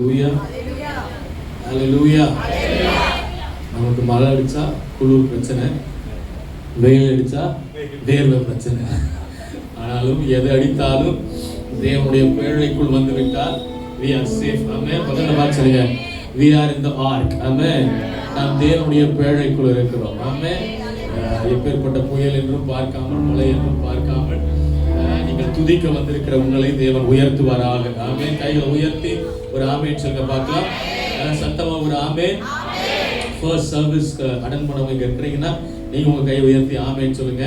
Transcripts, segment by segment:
ஹல்லேலூயா. நமக்கு மழை அடிச்சா குளிர் பிரச்சனை, வெயில் அடிச்சா வேர்வை பிரச்சனை. ஆனாலும் எது அடித்தாலும் தேவனுடைய பேழைக்குள் வந்து விட்டால் we are safe. ஆமென். பக்கத்துல பார்த்து சொல்லுங்க, we are in the ark. ஆமென். நாம் தேவனுடைய பேழைக்குள் இருக்கிறோம். ஆமென். எப்பேற்பட்ட புயல் என்றும் பார்க்காமல், மழை என்றும் பார்க்காமல் நீங்கள் துதிக்க வந்திருக்கிற உங்களை தேவன் உயர்த்துவாராக. ஆமென். கைகளை உயர்த்தி ஒரு ஆமென் சொல்லுங்க பார்க்கலாம். சத்தமா ஒரு ஆமென். ஃபர்ஸ்ட் சர்வீஸ் அட்டெண்ட் பண்ணவங்க இருக்கிறீங்கன்னா நீங்க உங்க கையை உயர்த்தி ஆமென் சொல்லுங்க.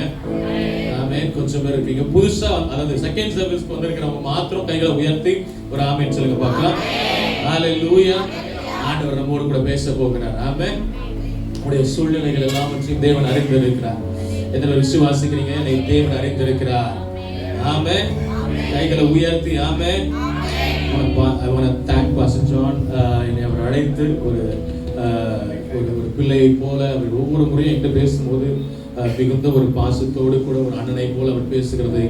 ஆமென். கொஞ்சம் பேர் இருக்கீங்க புதுசா, அதாவது செகண்ட் சர்வீஸ்க்கு வந்திருக்கிறவங்க மாத்திரம் கைகளை உயர்த்தி ஒரு ஆமென் சொல்லுங்க பார்க்கலாம். ஹல்லேலூயா. ஆண்டவர் நம்மோடு கூட பேச போகிறார். ஆமென். உங்களுடைய சூழ்நிலைகள் எல்லாவற்றையும் தேவன் அறிந்திருக்கிறார். எத்தனை விசுவாசிக்கிறீங்க? என்னை தேவன் அறிந்திருக்கிறார். ஆமென். கைகளை உயர்த்தி ஆமென். I want to thank Pastor John. என்னை அவர் அழைத்து ஒரு பிள்ளையை போல அவர் ஒவ்வொரு முறையும் என்கிட்ட பேசும்போது மிகுந்த ஒரு பாசத்தோடு கூட ஒரு அண்ணனை போல அவர் பேசுகிறதை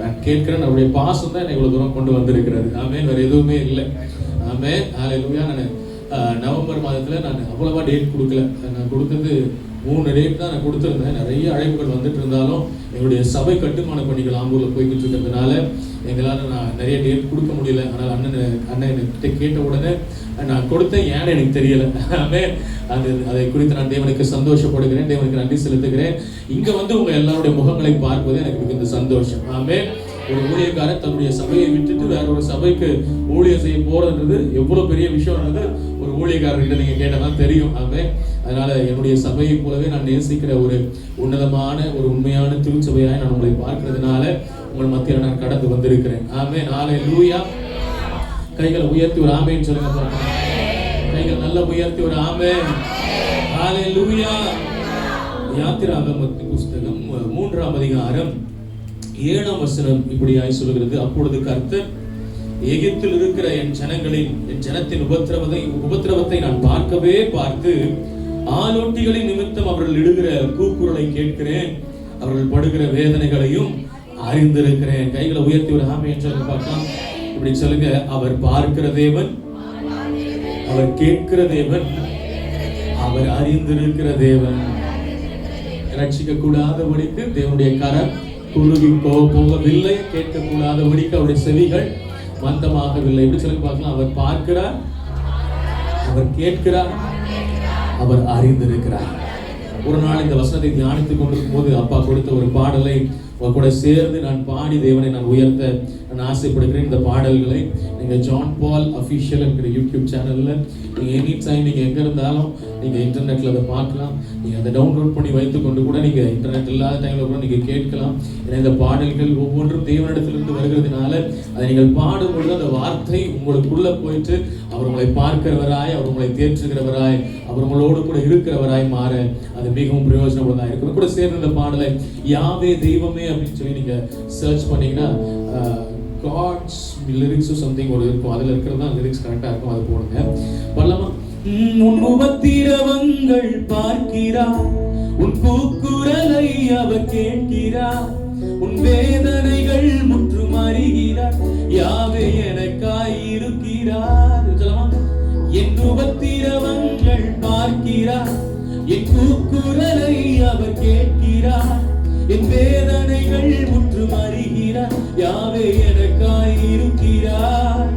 நான் கேட்கிறேன். அவருடைய பாசம் தான் என்னை இவ்வளவு தூரம் கொண்டு வந்திருக்கிறது. ஆமென். வேற எதுவுமே இல்லை. ஆமென். ஹல்லேலூயா. நான் நவம்பர் மாதத்தில் நான் அவ்வளவா டேட் கொடுக்கல. நான் கொடுத்தது 3 டேட் தான் நான் கொடுத்துருந்தேன். நிறைய அழைப்புகள் வந்துட்டு இருந்தாலும் எங்களுடைய சபை கட்டுமான பணிகள் ஆம்பூரில் போய்கிட்டு இருக்கிறதுனால எங்களால் நான் நிறைய டேட் கொடுக்க முடியல. ஆனால் அண்ணன் என்கிட்ட கேட்ட உடனே நான் கொடுத்தேன். ஏன்னு எனக்கு தெரியல. அதை குறித்து நான் தேவனுக்கு சந்தோஷப்படுகிறேன், தேவனுக்கு நன்றி செலுத்துகிறேன். இங்கே வந்து உங்கள் எல்லாருடைய முகங்களை பார்ப்பது எனக்கு மிகுந்த சந்தோஷம். ஆமென். ஒரு ஊழியக்காரன் தன்னுடைய சபையை விட்டுட்டு வேற ஒரு சபைக்கு ஊழியம் செய்ய போறதுன்றது எவ்வளவு பெரிய விஷயம்ன்றது ஒரு ஊழியக்காரர்கிட்ட நீங்க கேட்டதான் தெரியும். ஆமென். அதனால என்னுடைய சபையை போலவே நான் நேசிக்கிற ஒரு உன்னதமான ஒரு உண்மையான திருச்சபையாய் நான் உங்களை பார்க்கிறதுனால உங்கள் மத்தியில் நான் கடந்து வந்திருக்கிறேன். ஆமென். ஹல்லேலூயா. கைகளை உயர்த்தி ஒரு ஆமென் சொல்லுங்க பார்க்கலாம். கைகளை நல்லா உயர்த்தி ஒரு ஆமென். ஹல்லேலூயா. யாத்திராகமத்தின் புஸ்தகம் 3ஆம் அதிகாரம் 7ஆம் வசனம் இப்படியாய் சொல்கிறது. அப்பொழுது கர்த்தர், எகிப்தில் இருக்கிற என் ஜனத்தின் உபத்திரவத்தை நான் பார்த்து ஆலோட்டிகளின் நிமித்தம் அவர்கள் இடுகிற கூக்குரலை கேட்கிறேன், அவர்கள் படுகிற வேதனைகளையும் அறிந்திருக்கிறேன். கைகளை உயர்த்தி ஒரு ஆமென் சொல்லுங்க பார்க்கலாம். இப்படி சொல்லுங்க. அவர் பார்க்கிற தேவன், அவர் கேட்கிற தேவன், அவர் அறிந்திருக்கிற தேவன். ரட்சிக்க கூடாதபடிக்கு தேவனுடைய கரம் குறுகி போகவில்லை, கேட்கக்கூடாதபடிக்கு அவருடைய செவிகள் மந்தமாகவில்லை. எப்படி சொல்லி பார்க்கலாம். அவர் பார்க்கிறார், அவர் கேட்கிறார், அவர் அறிந்திருக்கிறார். ஒரு நாள் இந்த வசனத்தை தியானித்துக் கொண்டிருக்கும் போது அப்பா கொடுத்த ஒரு பாடலை கூட சேர்ந்து நான் பாடி தேவனை நான் உயர்த்த நான் ஆசைப்படுகிறேன். இந்த பாடல்களை நீங்கள் ஜான் பால் அஃபிஷியல் என்கிற யூடியூப் சேனலில் நீங்கள் எனி டைம் நீங்கள் எங்கே இருந்தாலும் நீங்கள் இன்டர்நெட்டில் அதை பார்க்கலாம். நீங்கள் அதை டவுன்லோட் பண்ணி வைத்துக்கொண்டு கூட நீங்கள் இன்டர்நெட் இல்லாத டைமில் கூட நீங்கள் கேட்கலாம். ஏன்னா இந்த பாடல்கள் ஒவ்வொன்றும் தேவனிடத்திலிருந்து வருகிறதுனால அதை நீங்கள் பாடும்பொழுது அந்த வார்த்தை உங்களுக்குள்ளே போயிட்டு அவர் உங்களை பார்க்கிறவராய், அவர் உங்களை தேற்றுகிறவராய், அவர் உங்களோடு கூட இருக்கிறவராய் மாற அது மிகவும் பிரயோஜனமுள்ளதாக இருக்கும். கூட சேர்ந்து இந்த பாடலை யாவே தெய்வமே அப்படின்னு சொல்லி நீங்க சர்ச் பண்ணீங்கன்னா காட்ஸ் லிரிக்ஸ் சம்திங் ஒரு இருக்கும். அதுல இருக்கிறதா லிரிக்ஸ் கரெக்டா இருக்கும். அது போடுங்க. பல்லமா. உன் உபத்திரவங்கள் பார்க்கிறார், உன் கூக்குரலை அவர் கேட்கிறார், உன் வேதனைகள் முற்றும் அறிகிறார், யாவே எனக்காய் இருக்கிறார். என் உபத்திரவங்கள் பார்க்கிறார், என் கூக்குரலை அவர் கேட்கிறார், என் வேதனைகள் முற்றும் அறிகிறார், யாவே எனக்காய் இருக்கிறார்,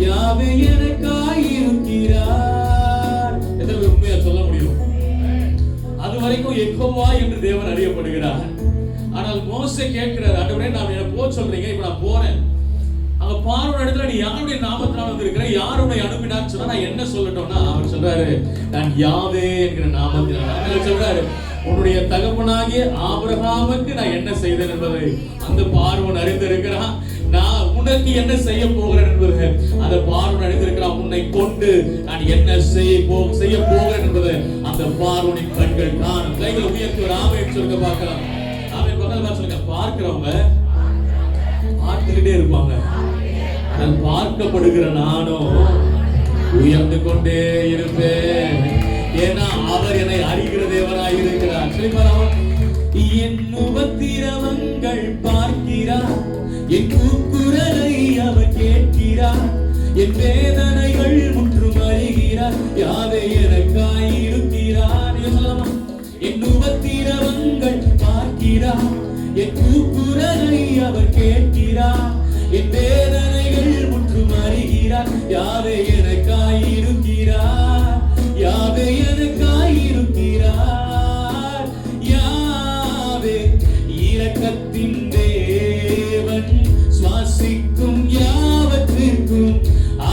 யாவே எனக்காய் இருக்கிறார். எத்தனை உண்மையா சொல்ல முடியும்? அது வரைக்கும் யெகோவா என்று தேவன் அறியப்படுகிறார். ஆனால் மோசே கேட்கிறார், ஆண்டவரே நான் என்ன போக சொல்றீங்க, இப்ப நான் போறேன், அங்க பார்வோன் இடத்துல நீ யாருடைய நாமத்தினால வந்திருக்கிற, யாருடைய அனுப்பினான்னு சொன்னா நான் என்ன சொல்லட்டோம்னா அவர் சொல்றாரு, நான் யாவே என்கிற நாமத்தினால சொல்றாரு. உன்னுடைய தகப்பனாகிய ஆபிரகாமுக்கு நான் என்ன செய்தேன் என்பதை அந்த பார்வோன் அறிந்திருக்கிறான். நான் உனக்கு என்ன செய்ய போகிறேன் என்பதை அந்த பார்வோன் அறிந்திருக்கிறான். உன்னை கொண்டு நான் என்ன செய்ய போகிறேன் என்பதை அந்த பார்வோனின் கண்கள் காணும். கைகளை உயர்த்தி ஒரு ஆமென் சொல்லுங்க பார்க்கலாம். ஆமென் பக்கத்துல சொல்லுங்க. பார்க்கிறவங்க பார்த்துக்கிட்டே இருப்பாங்க. நான் பார்க்கப்படுகிற நானும் உயர்ந்து கொண்டே இருப்பேன். ஏன்னா அவர் என்னை அறிகிற தேவனாய் இருக்கிறார். என் உபத்திரவங்கள் பார்க்கிறார், என் கூக்குரலை அவர் கேட்கிறார், என் வேதனைகள் யாவே எனக்காயிருக்கிறார், யாவே எனக்காயிருக்கிறார். யாவே இரக்கத்தின் தேவன், சுவாசிக்கும் யாவற்றிற்கும்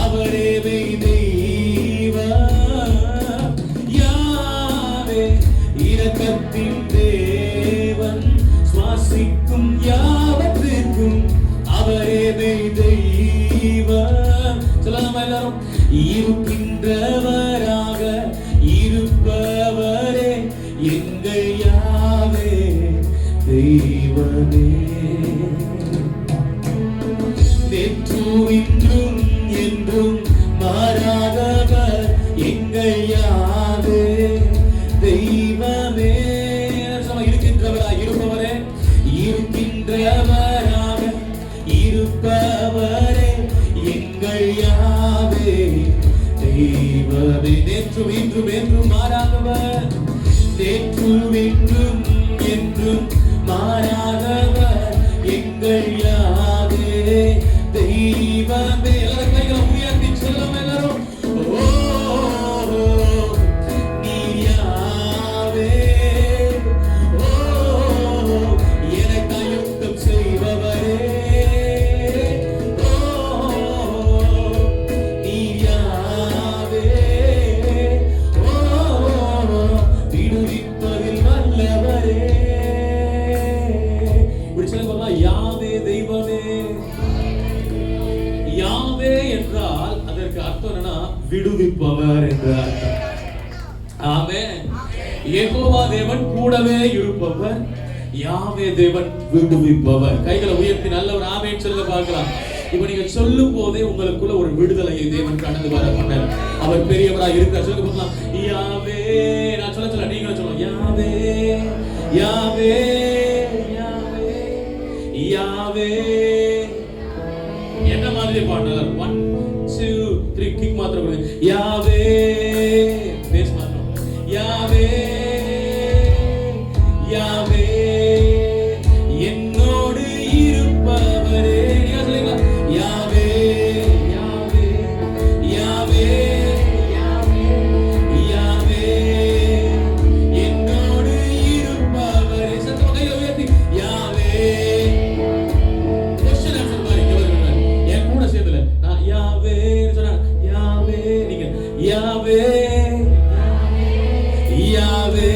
அவரே தெய்வம். யாவே இரக்கத்தின் தேவன், சுவாசிக்கும் யாவற்றிற்கும் அவரே தெய்வம். சொல்லலாமா எல்லாரும்? இருக்கின்றவராக இருப்பவரே எங்கள் யாவே தெய்வமே. நேற்றும் இன்றும் என்றும் மாறாதவர் எங்கள் யாவே தெய்வமே. இருக்கின்றவராக இருப்பவரே, இருக்கின்றவராக இருப்பவரே எங்கள் யாவே தெய்வமே. நேற்றும் இன்றும் என்றும் மாறாதவர், நேற்றும் இன்றும் என்றும் மாறாதவர் எங்கள் யாவே தெய்வமே. எல்லாரும் கைகளை உயர்த்தி சொல்லுங்க எல்லாரும். ஓ நீர் யாவே, ஓ எனக்காய் யுத்தம் செய்பவரே, ஓ நீர் யாவே, ஓ விடுவிப்பதில் வல்லவரே. இப்படி சொல்லுங்க, யாவே தெய்வமே. யாவே என்றால் அதற்கு அர்த்தம் என்னன்னா விடுவிப்பவர் என்ற அர்த்தம். ஆமென். யெகோவா தேவன் கூடவே இருப்பவர், யாவே தேவன் விடுவிப்பவர். கைகளை உயர்த்தி நல்ல ஒரு ஆமென் சொல்லுங்க பார்க்கலாம். இப்ப நீங்க சொல்லும் போதே உங்களுக்குள்ள ஒரு விடுதலையை தேவன் கடந்து வர பண்ணார். அவர் பெரியவராக இருக்கிறார். சொல்லுங்க பார்க்கலாம். யாவே. நான் சொல்ல நீங்களும் சொல்லுங்க. யாவே யாவே யாவே யாவே. என்ன மாதிரி பாடலாம்? 1 2 3 கிக் மாத்திரம் கொடுங்க. யாவே பேஸ் மாத்திரம். யாவே யாவே என்னோடு இருப்பவரே. நீங்க சொல்லுங்க. யாவே யாவே யாவே யாவே யாவே என்னோடு இருப்பவரே. சத்தமா கையை உயர்த்தி யாவே. யாவே யாவே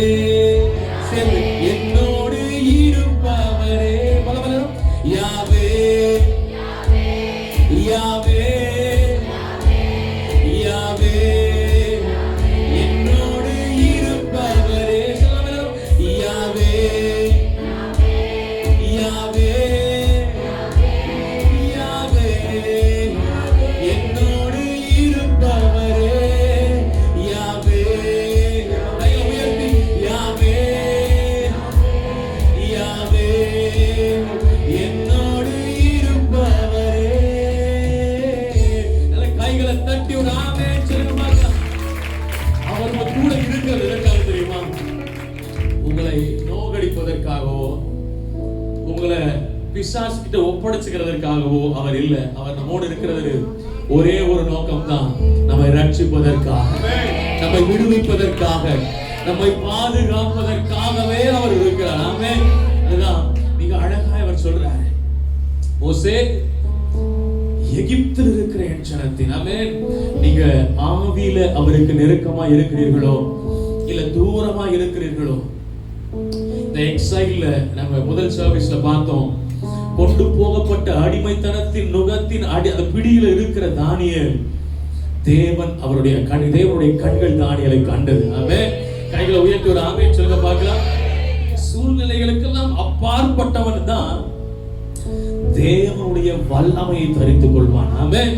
சேர்ந்து என்னோடு இருப்பவரே. பலபலம். யாவே யாவே யாவே என்னோடு இருப்பவரே. சொல்லலாம். யாவே யாவே யாவே என்னோடு இருப்பவரே. யாவே யாவே யாவே என்னோடு இருப்பவரே. நல்ல கைகளை தட்டி ஒரு ஆமென் சொல்லுங்க. அவர் கூட இருக்கிறது எதற்காக தெரியுமா? உங்களை நோகடிப்பதற்காகவோ உங்களை பிசாசு கிட்ட ஒப்படைச்சுக்கிறதற்காகவோ அவர் இல்ல. அவர் நம்மோடு இருக்கிறது ஒரே ஒரு நோக்கம் தான், நம்மை ரட்சிப்பதற்காக, நம்மை விடுவிப்பதற்காக, நம்மை பாதுகாப்பதற்காகவே அவர் இருக்கிறார். ஆமென். அதுதான் மிக அழகாய் அவர் சொல்றார். மோசே, எகிப்தில் இருக்கிற என் ஜனத்தின், ஆமென், நீங்க ஆவியில அவருக்கு நெருக்கமா இருக்கிறீர்களோ இல்ல தூரமா இருக்கிறீர்களோ. இந்த எக்ஸைல்ல நம்ம முதல் சர்வீஸ்ல பார்த்தோம், கொண்டு போகப்பட்ட அடிமைத்தனத்தின் நுகத்தின் அந்த பிடியில இருக்கிற தானியேல், தேவன் அவருடைய தேவனுடைய கண்கள் தானியேலை கண்டது. ஆமென். கைகளை உயர்த்தி ஒரு ஆமென் சொல்லுங்க பார்க்கலாம். சூழ்நிலைகளுக்கெல்லாம் அப்பாற்பட்டவன் தான் தேவனுடைய வல்லமையை தரித்துக் கொள்வான். ஆமென்.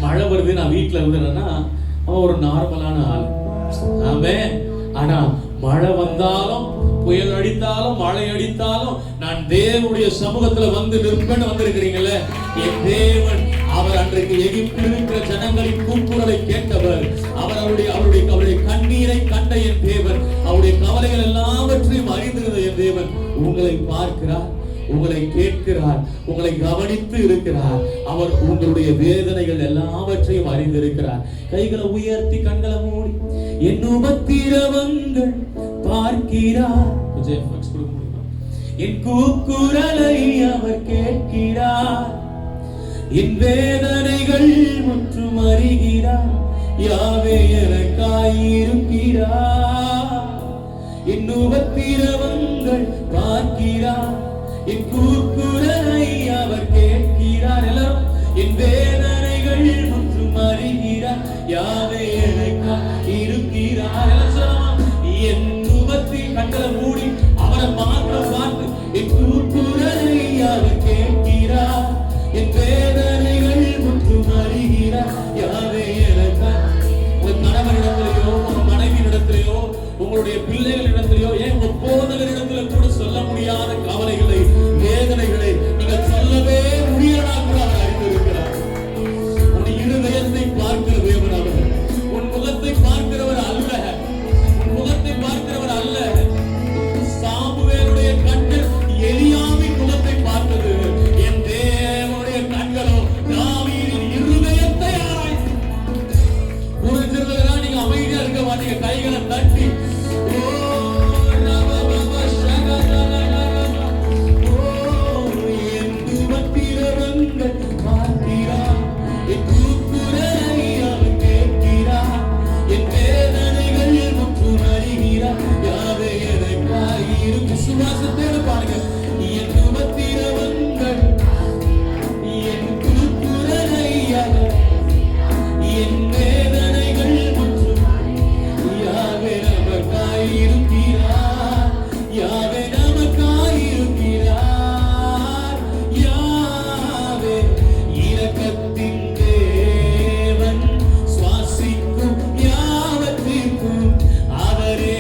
மழை வருது, நான் வீட்டுல இருந்தேன்னா அவன் ஒரு நார்மலான ஆள். ஆமென். ஆனா மழை வந்தாலும் புயல் அடித்தாலும் மழை அடித்தாலும் நான் தேவனுடைய சமூகத்துல வந்து நிற்பேன்னு வந்திருக்கிறீங்கல்ல. என் தேவன் அவர் அன்றைக்கு எகிப்தில் இருக்கிற ஜனங்களின் கூக்குரலை கேட்டவர். அவர் அவருடைய கண்ணீரை கண்ட என் தேவன், அவருடைய கவலைகள் எல்லாவற்றையும் அறிந்திருந்த என் தேவன் உங்களை பார்க்கிறார், உங்களை கேட்கிறார், உங்களை கவனித்து இருக்கிறார். அவர் உங்களுடைய வேதனைகள் எல்லாவற்றையும் அறிந்திருக்கிறார். கைகளை உயர்த்தி கண்களை மூடி என் உபத்திரவங்கள் பார்க்கிறார். கொஞ்சம் எஃபெக்ட்ஸ் கொடுக்க முடியுமா? என் கூக்குரலை அவர் கேட்கிறார், என் வேதனைகள் முற்றும் அறிகிறார். யாவே எனக்காயிருக்கிறார், என் உபத்திரவங்கள் பார்க்கிறார், என் கூக்குரலை அவர் கேட்கிறார். எல்லாரும் என் வேதனைகள் முற்றும் அறிகிறார், யாவே எனக்காயிருக்கிறார். எல்லாம் சொல்லலாம். என் உபத்தில் கண்களை மூடி அவரை மாத்திரம் பார்த்து என் கூக்குரலை அவர் கேட்கிறார், என் வேதனைகள் முற்றும் அறிகிறார். யாவே உங்க கணவனிடத்திலேயோ உங்க மனைவியிடத்திலேயோ உங்களுடைய பிள்ளைகளிடத்திலேயோ ஏன் உங்க போதகரிடத்திலே கூட சொல்ல முடியாத கவலைகளை வேதனைகளை நீங்கள் சொல்லவே முடியாத கூட அவர் அறிந்திருக்கிறார். உன் இருதயத்தை பார்க்கிற தேவன் அவர். உன் முகத்தை பார்க்கிறவர் அல்ல, உன் முகத்தை பார்க்கிறவர் அல்ல. சாமுவேலுடைய கண்கள் எலியாவின் முகத்தை பார்த்தது, என் தேவனுடைய கண்களோ தாவீதின் இருதயத்தை ஆராய்ந்து. புரிஞ்சிருந்தா நீங்க அமைதியா இருக்க மாட்டீங்க. கைகளை தட்டி விசுவாசத்தோடு பாருங்க. என் உபத்திரவங்கள் என் கூக்குரலை என் வேதனைகள் முற்றும் யாவே நமக்காயிருக்கிறார், யாவே நமக்காயிருக்கிறார். யாவே இரக்கத்தின் தேவன், சுவாசிக்கும் யாவற்றிற்கும் அவரே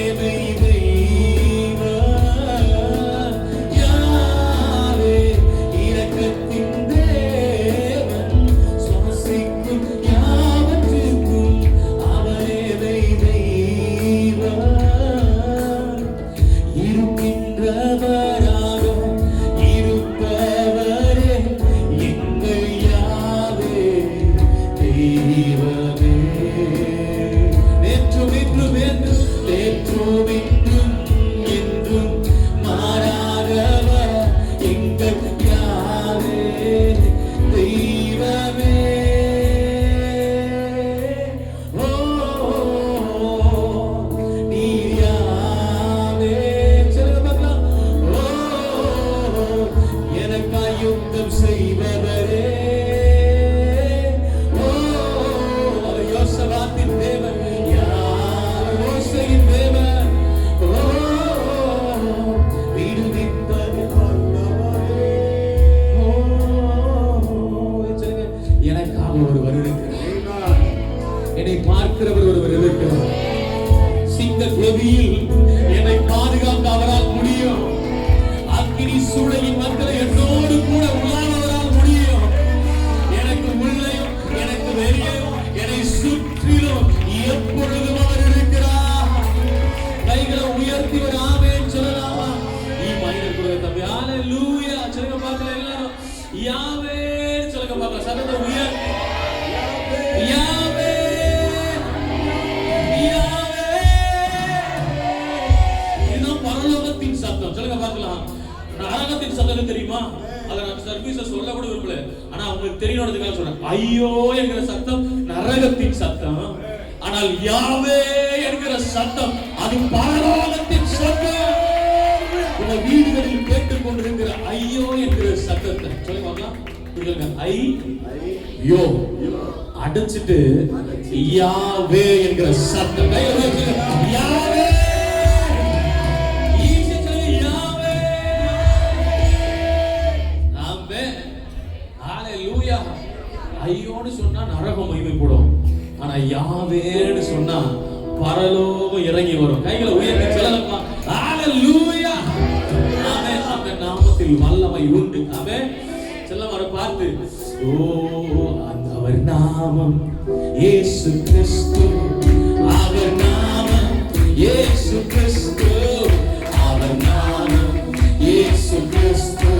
என்னை பாதுகாக்க அவரால் முடியும். அக்கினி சூளையின் மக்களை என்னோடு கூட உள்ளானவரால் முடியும். எனக்கு உள்ளேயும் எனக்கு வெளியேயும் என்னை சுற்றிலும் எப்பொழுதும் அவர் இருக்கிறார். கைகளை உயர்த்தி ஒரு ஆமென் சொல்லலாமா? மைனர் கூட தம்பி ஹalleluya சொல்லுங்க பார்க்கலாம். எல்லாரும் யாவே சொல்லுங்க பார்க்கலாம். சத்தத்தை உயர்த்தி யாவே சொல்லுங்க பார்க்கலாம். நரகத்தின் சத்தம் தெரியுமா? அத நான் சர்வீஸ்ல சொல்ல கூட விரும்பல, ஆனா உங்களுக்கு தெரியணும்ன்றதுக்காக சொல்றேன். ஐயோ என்கிற சத்தம் நரகத்தின் சத்தம், ஆனால் யாவே என்கிற சத்தம் அது பரலோகத்தின் சத்தம். உங்க வீடுகளில் கேட்டுக் கொண்டிருக்கிற ஐயோ என்கிற சத்தத்தை சொல்லுங்க பார்க்கலாம். புரியுதுங்க? ஐயோ அடைச்சிட்டு யாவே என்கிற சத்தம் யாவே ஐயோன்னு சொன்னா நரகம் மகிமைப்படும், ஆனா யாவேன்னு சொன்னா பரலோகம் இறங்கி வரும். கைகளை உயர்த்தி சொல்லலாம். ஹalleluya. ஆமென். அந்த நாமத்தில் வல்லமை உண்டு. ஆமென். செல்லம் வர பார்த்து ஓ அவர் நாமம் இயேசு கிறிஸ்து, அவர் நாமம் இயேசு கிறிஸ்து, அவர் நாமம் இயேசு கிறிஸ்து.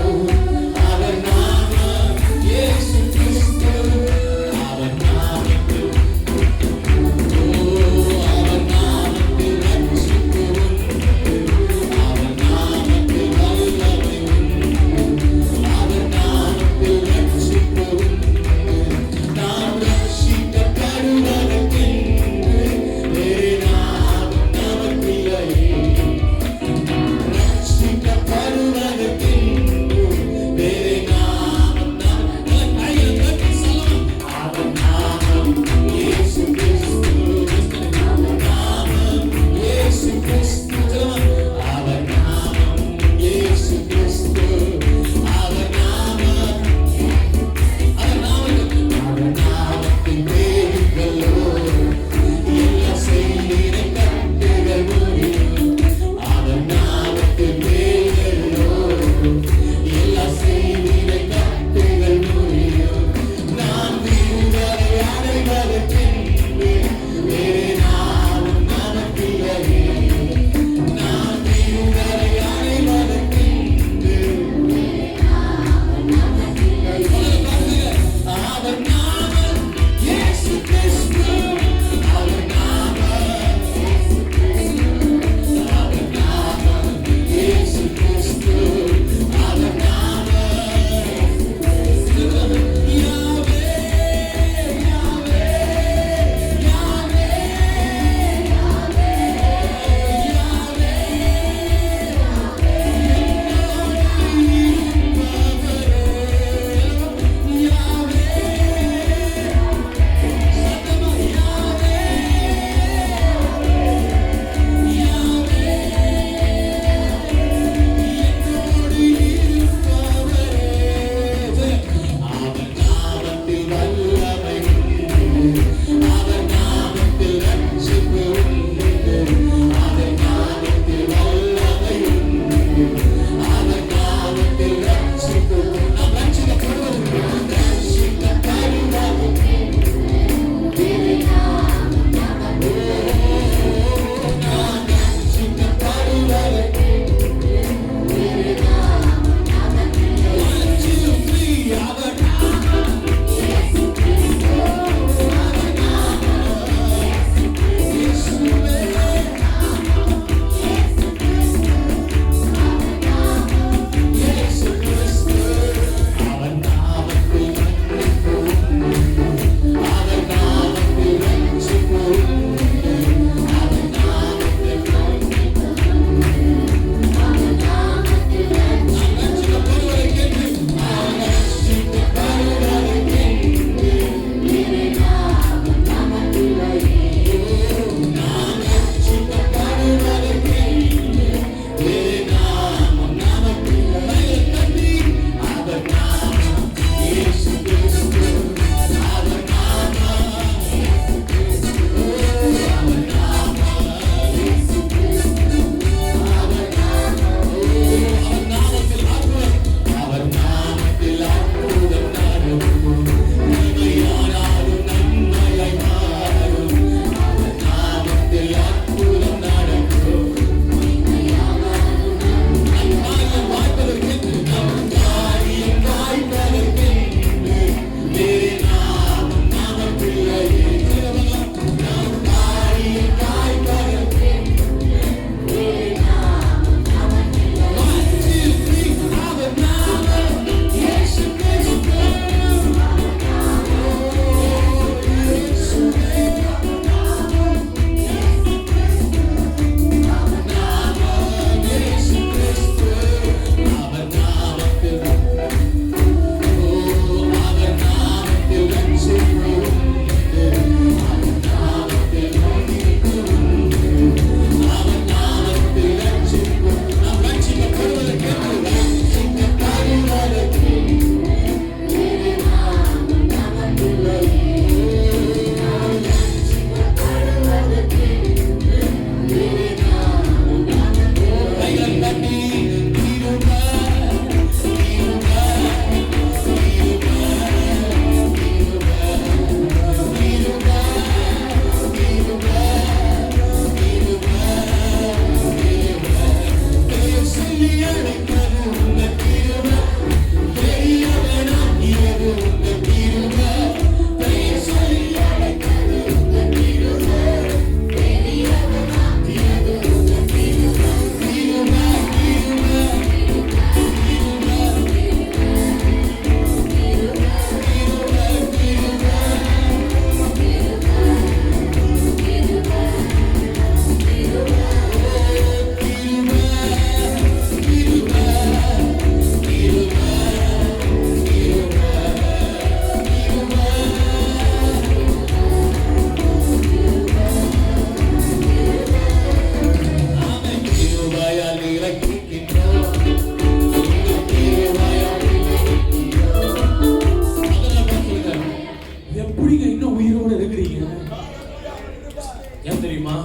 ஏன் தெரியுமா?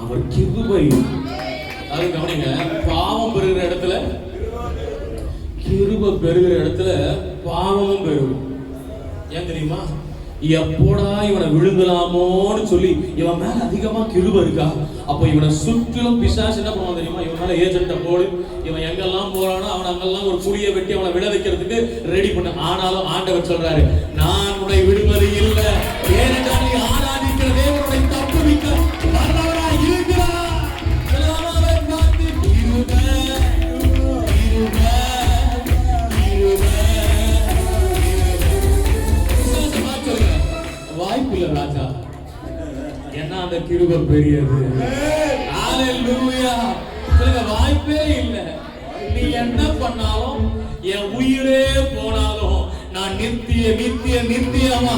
அவர் கிருபை. அது கவனிங்க, பாவம் பெறுகிற இடத்துல கிருபை பெறுகிற இடத்துல பாவமும் பெறும். ஏன் தெரியுமா? எப்போடா இவனை விழுங்கலாமோன்னு சொல்லி இவன் மேல அதிகமா கிருபை இருக்கா, அப்ப இவனை சுற்றிலும் பிசாசு என்ன பண்ணுவான் தெரியுமா? இவன் மேல ஏஜென்ட்ட போடு, இவன் எங்கெல்லாம் போறானோ அவன் அங்கெல்லாம் ஒரு குழியை வெட்டி அவனை விட வைக்கிறதுக்கு ரெடி பண்ண. ஆனாலும் ஆண்டவர் சொல்றாரு, நான் உன்னை விடுவது இல்லை, ஏனென்றால் நீ ஆராதிக்கிற தேவனுடைய தப்புவிக்க வல்லவராய் இருக்கிறார். வாய்ப்பில்லை ராஜா, என்ன அந்த கிருபை பெரியது. ஹalleluya. சொல்லுங்க, வாய்ப்பே இல்லை. நீ என்ன பண்ணாலும், என் உயிரே போனாலும் நான் நித்திய நித்திய நித்தியமா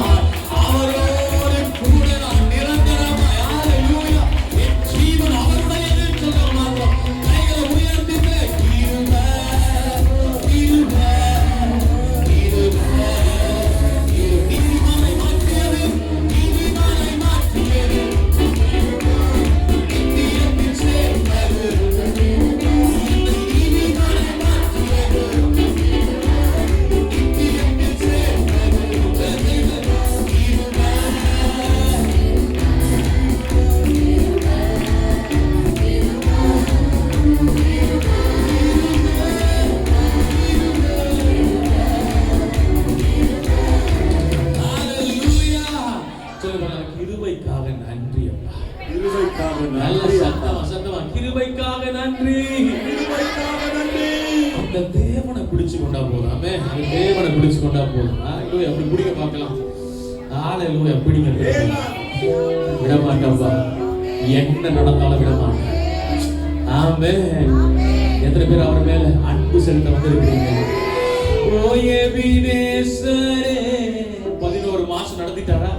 அவரோடு கூட நான் நிரந்தரமா. ஹalleluya. என் ஜீவன் அவருடையது சொல்ல மாட்டோம். கைகளை உயர்த்திட்டு கிருபை கிருபை கிருபை நீதிமானை மாற்றியது, நீதிமானை மாற்றியது, நித்தியத்தில் சேர்ந்தது, நீதிமானை மாற்றியது, நித்தியத்தில் சேர்ந்தது, கிருபை கிருபைக்காக நன்றி அப்பா. கிருபைக்காக நல்ல நன்றி. சத்தமா கிருபைக்காக நன்றி. கிருபைக்காக நன்றி. அந்த தேவனை பிடிச்சு கொண்டா போதும். ஆமென். அந்த தேவனை பிடிச்சு கொண்டா போதும். ஹalleluya. அப்படி பிடிக்க பார்க்கலாம். ஹalleluya. பிடிங்க. விட மாட்டேன்ப்பா, என்ன நடந்தாலும் விட மாட்டேன். ஆமென். எத்தனை பேர் அவர் மேல அன்பு செலுத்த வந்திருக்கிறீங்க? ஓ எபினேசரே 11 மாசம் நடத்திட்டாரா?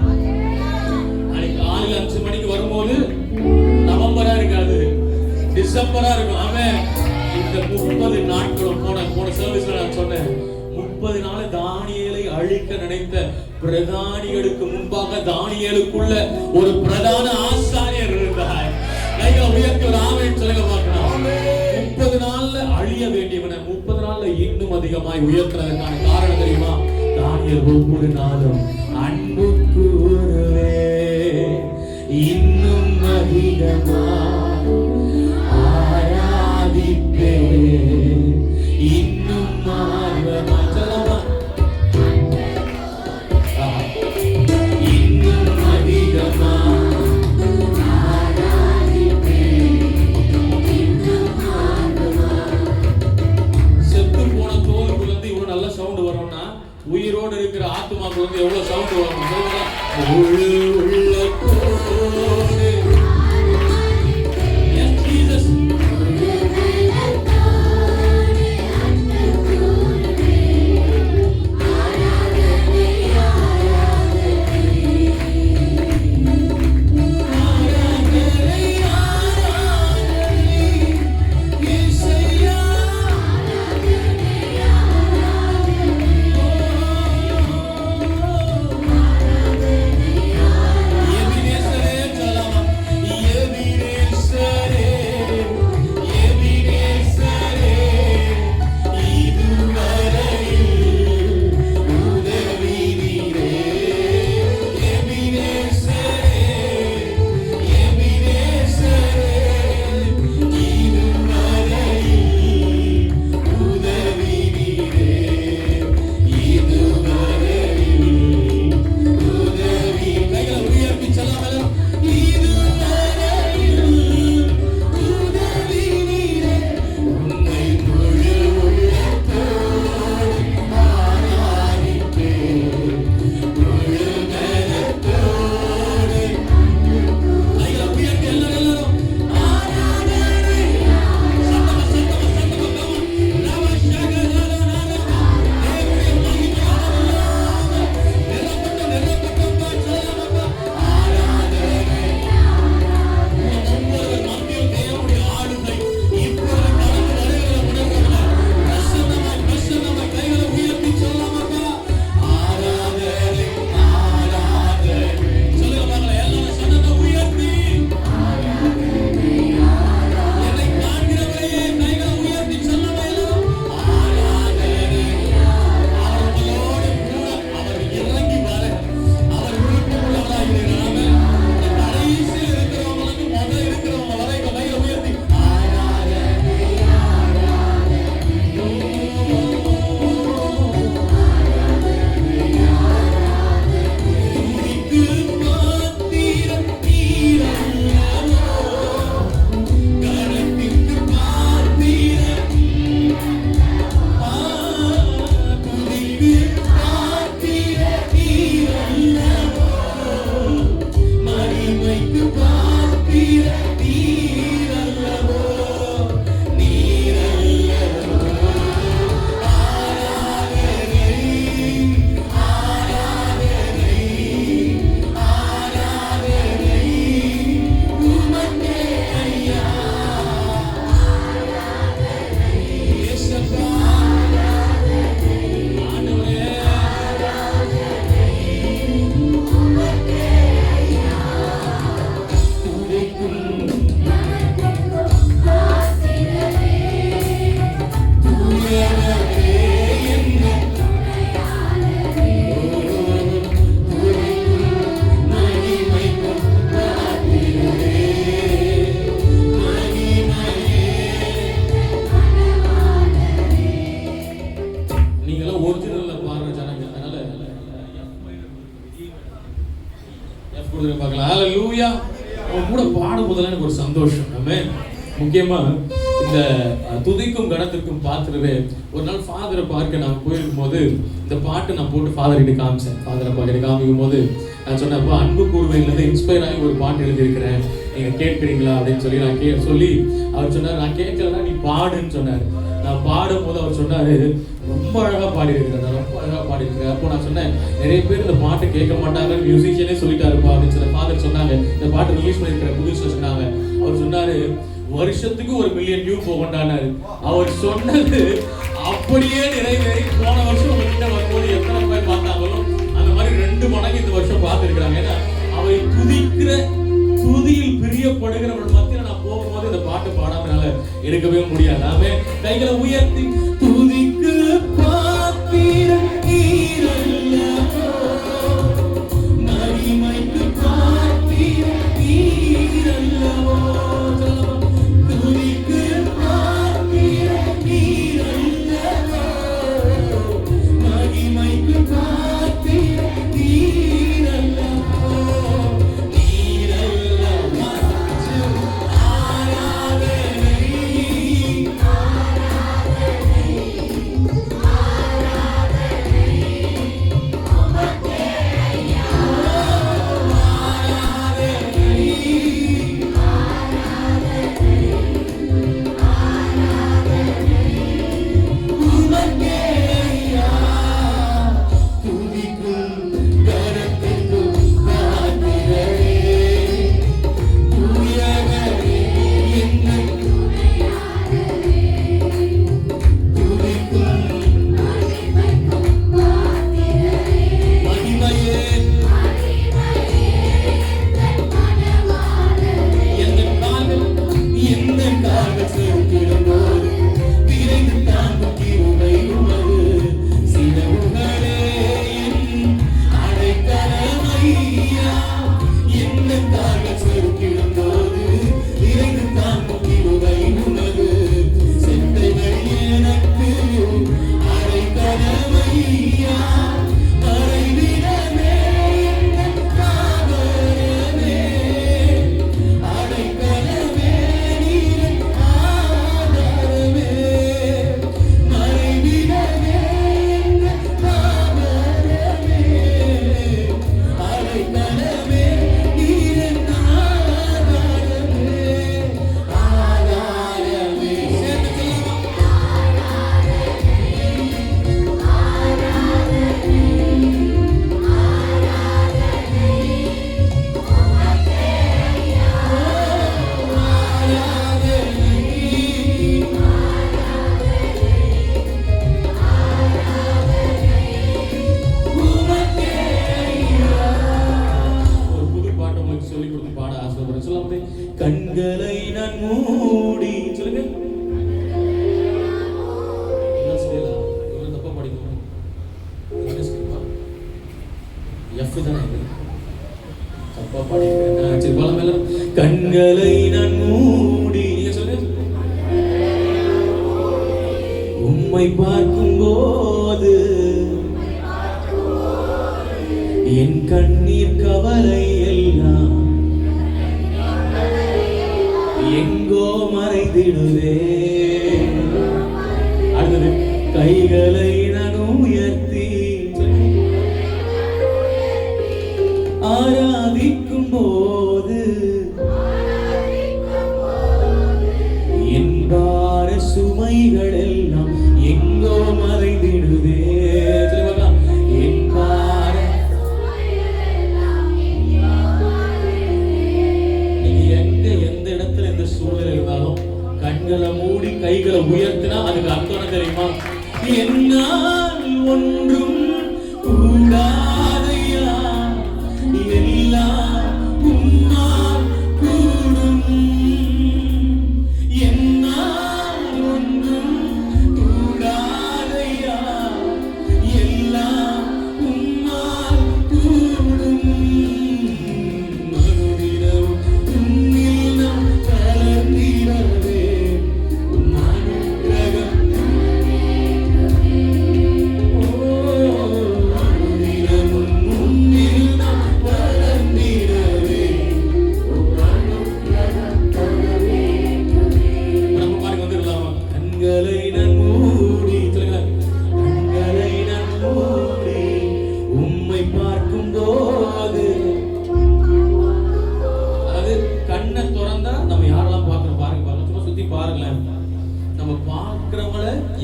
நாளைக்கு காலையில 5 மணிக்கு வரும்போது நவம்பரா இருக்காது, டிசம்பரா இருக்கும். ஆமென். இந்த 30 நாட்களும் போன சர்வீஸ்ல நான் சொன்னேன், 30 நாள் தானியேலை அழிக்க நினைத்த பிரதானிகளுக்கு முன்பாக தானியேலுக்குள்ள ஒரு பிரதான ஆசாரியர் இருந்தார். கைகளை உயர்த்தி ஒரு ஆமென் சொல்லுங்க பார்க்கலாம். 30 நாள்ல அழிய வேண்டியவனை 30 நாள்ல இன்னும் அதிகமாய் உயர்த்துறதுக்கான காரணம் தெரியுமா? தானியேல் ஒவ்வொரு நாளும் அன்பு கூறுவே இன்னும் அதிகமாய் ஆராதிப்பே இன்னும் ஆர்வமா. சொல்லமா? இன்னும் அதிகமாய் ஆராதிப்பே இன்னும் ஆர்வமா. செத்து போன தோலுக்குள்ள இருந்து இவ்வளவு நல்ல சவுண்ட் வரும்னா, உயிரோடு இருக்கிற ஆத்துமாக்குள்ள இருந்து எவ்வளவு சவுண்ட் மகிமைக்கு பாத்திர நீரல்லவோ, நீரல்லவோ. ஆராதனை, ஆராதனை, ஆராதனை உமக்கே ஐயா. இயேசுவா, ஆண்டவரே, நீங்களாம் ஒரிஜினல்ல பாடுற ஜனங்க, அதனால F கொடுத்து பார்க்கலாம். ஹalleluya. அவங்க கூட பாடும்போதெல்லாம் எனக்கு ஒரு சந்தோஷம். ஆமென். முக்கியமா இந்த துதிக்கும் கணத்திற்கும் பாத்திரவே ஒரு நாள் ஃபாதரை பார்க்க நான் போயிருக்கும் போது இந்த பாட்டு நான் போட்டு ஃபாதர் கிட்ட காமிச்சேன். ஃபாதரை பார்க்க காமிக்கும் போது நான் சொன்னப்போ அன்பு கூர்வையிலிருந்து இன்ஸ்பயர் ஆகி ஒரு பாட்டு எழுதியிருக்கிறேன், நீங்க கேட்குறீங்களா அப்படின்னு சொல்லி நான் சொல்லி அவர் சொன்னார், நான் கேட்கலன்னா நீ பாடுன்னு சொன்னார். நான் பாடும் போது அவர் சொன்னாரு, ரொம்ப அழகா பாடி இருக்கிறேன், ரொம்ப அழகா பாடி இருக்கிறேன். அப்போ நான் சொன்னேன், நிறைய பேர் இந்த பாட்டு கேட்க மாட்டாங்கன்னு மியூசிஷியனே சொல்லிட்டாருப்பா அப்படின்னு சொல்லி ஃபாதர் சொன்னாங்க. இந்த பாட்டு ரிலீஸ் பண்ணிருக்கிற புதுசு சொன்னாங்க. அவர் சொன்னாரு, வருஷத்துக்கு 1 மில்லியன் வியூ போகண்டானாரு. அவர் சொன்னது அப்படியே நிறைவேறி போன வருஷம் உங்ககிட்ட வரும்போது எத்தனை பேர் பார்த்தாங்களோ அந்த மாதிரி 2 மடங்கு இந்த வருஷம் பார்த்துருக்கிறாங்க. ஏன்னா அவை துதிக்கிற துதியில் பிரியப்படுகிறவர்கள் மத்தியில் நான் போகும்போது இந்த பாட்டு பாடாமனால எடுக்கவே முடியாது. ஆமே, கைகளை உயர்த்தி துதிக்கு பாத்திரம் நீரல்லவோ, மகிமைக்கு பாத்திரம் நீரல்லவோ, துதிக்கு பாத்திரம் நீரல்லவோ, மகிமைக்கு பாத்திரம் நீரல்லவோ, நீரல்லவோ. ஆராதனை, கண்களை நான் மூடி சொல்லுங்க. என்ன செய்யலாம்? இவ்வளவு தப்பா படிக்கணும். என்ன செய்யலாம்? எஃப் தானே இது. தப்பா படிக்கிறேன். சரி பாலம் மேல. கண்களை நான் மூடி நீங்க சொல்லுங்க. உம்மை பார்க்கும்போது என் கண்ணீர் கவலை எல்லாம் எங்கோ மறைந்திடுவே. அடுத்தது கைகளை நான் உயர்த்தி ஆராதிக்கும் போது கைகளை உயர்த்தினா அதுக்கு அர்த்தம் என்ன தெரியுமா? என்னால் ஒன்றும் கூடாதையா, எல்லாம் உம்மால் கூடும். என்னால் ஒன்றும் கூடாதையா, எல்லாம் உம்மால் கூடும். மறுதினம் உம்மில் நாம் கலந்திடவே உம் அனுக்கிரகம்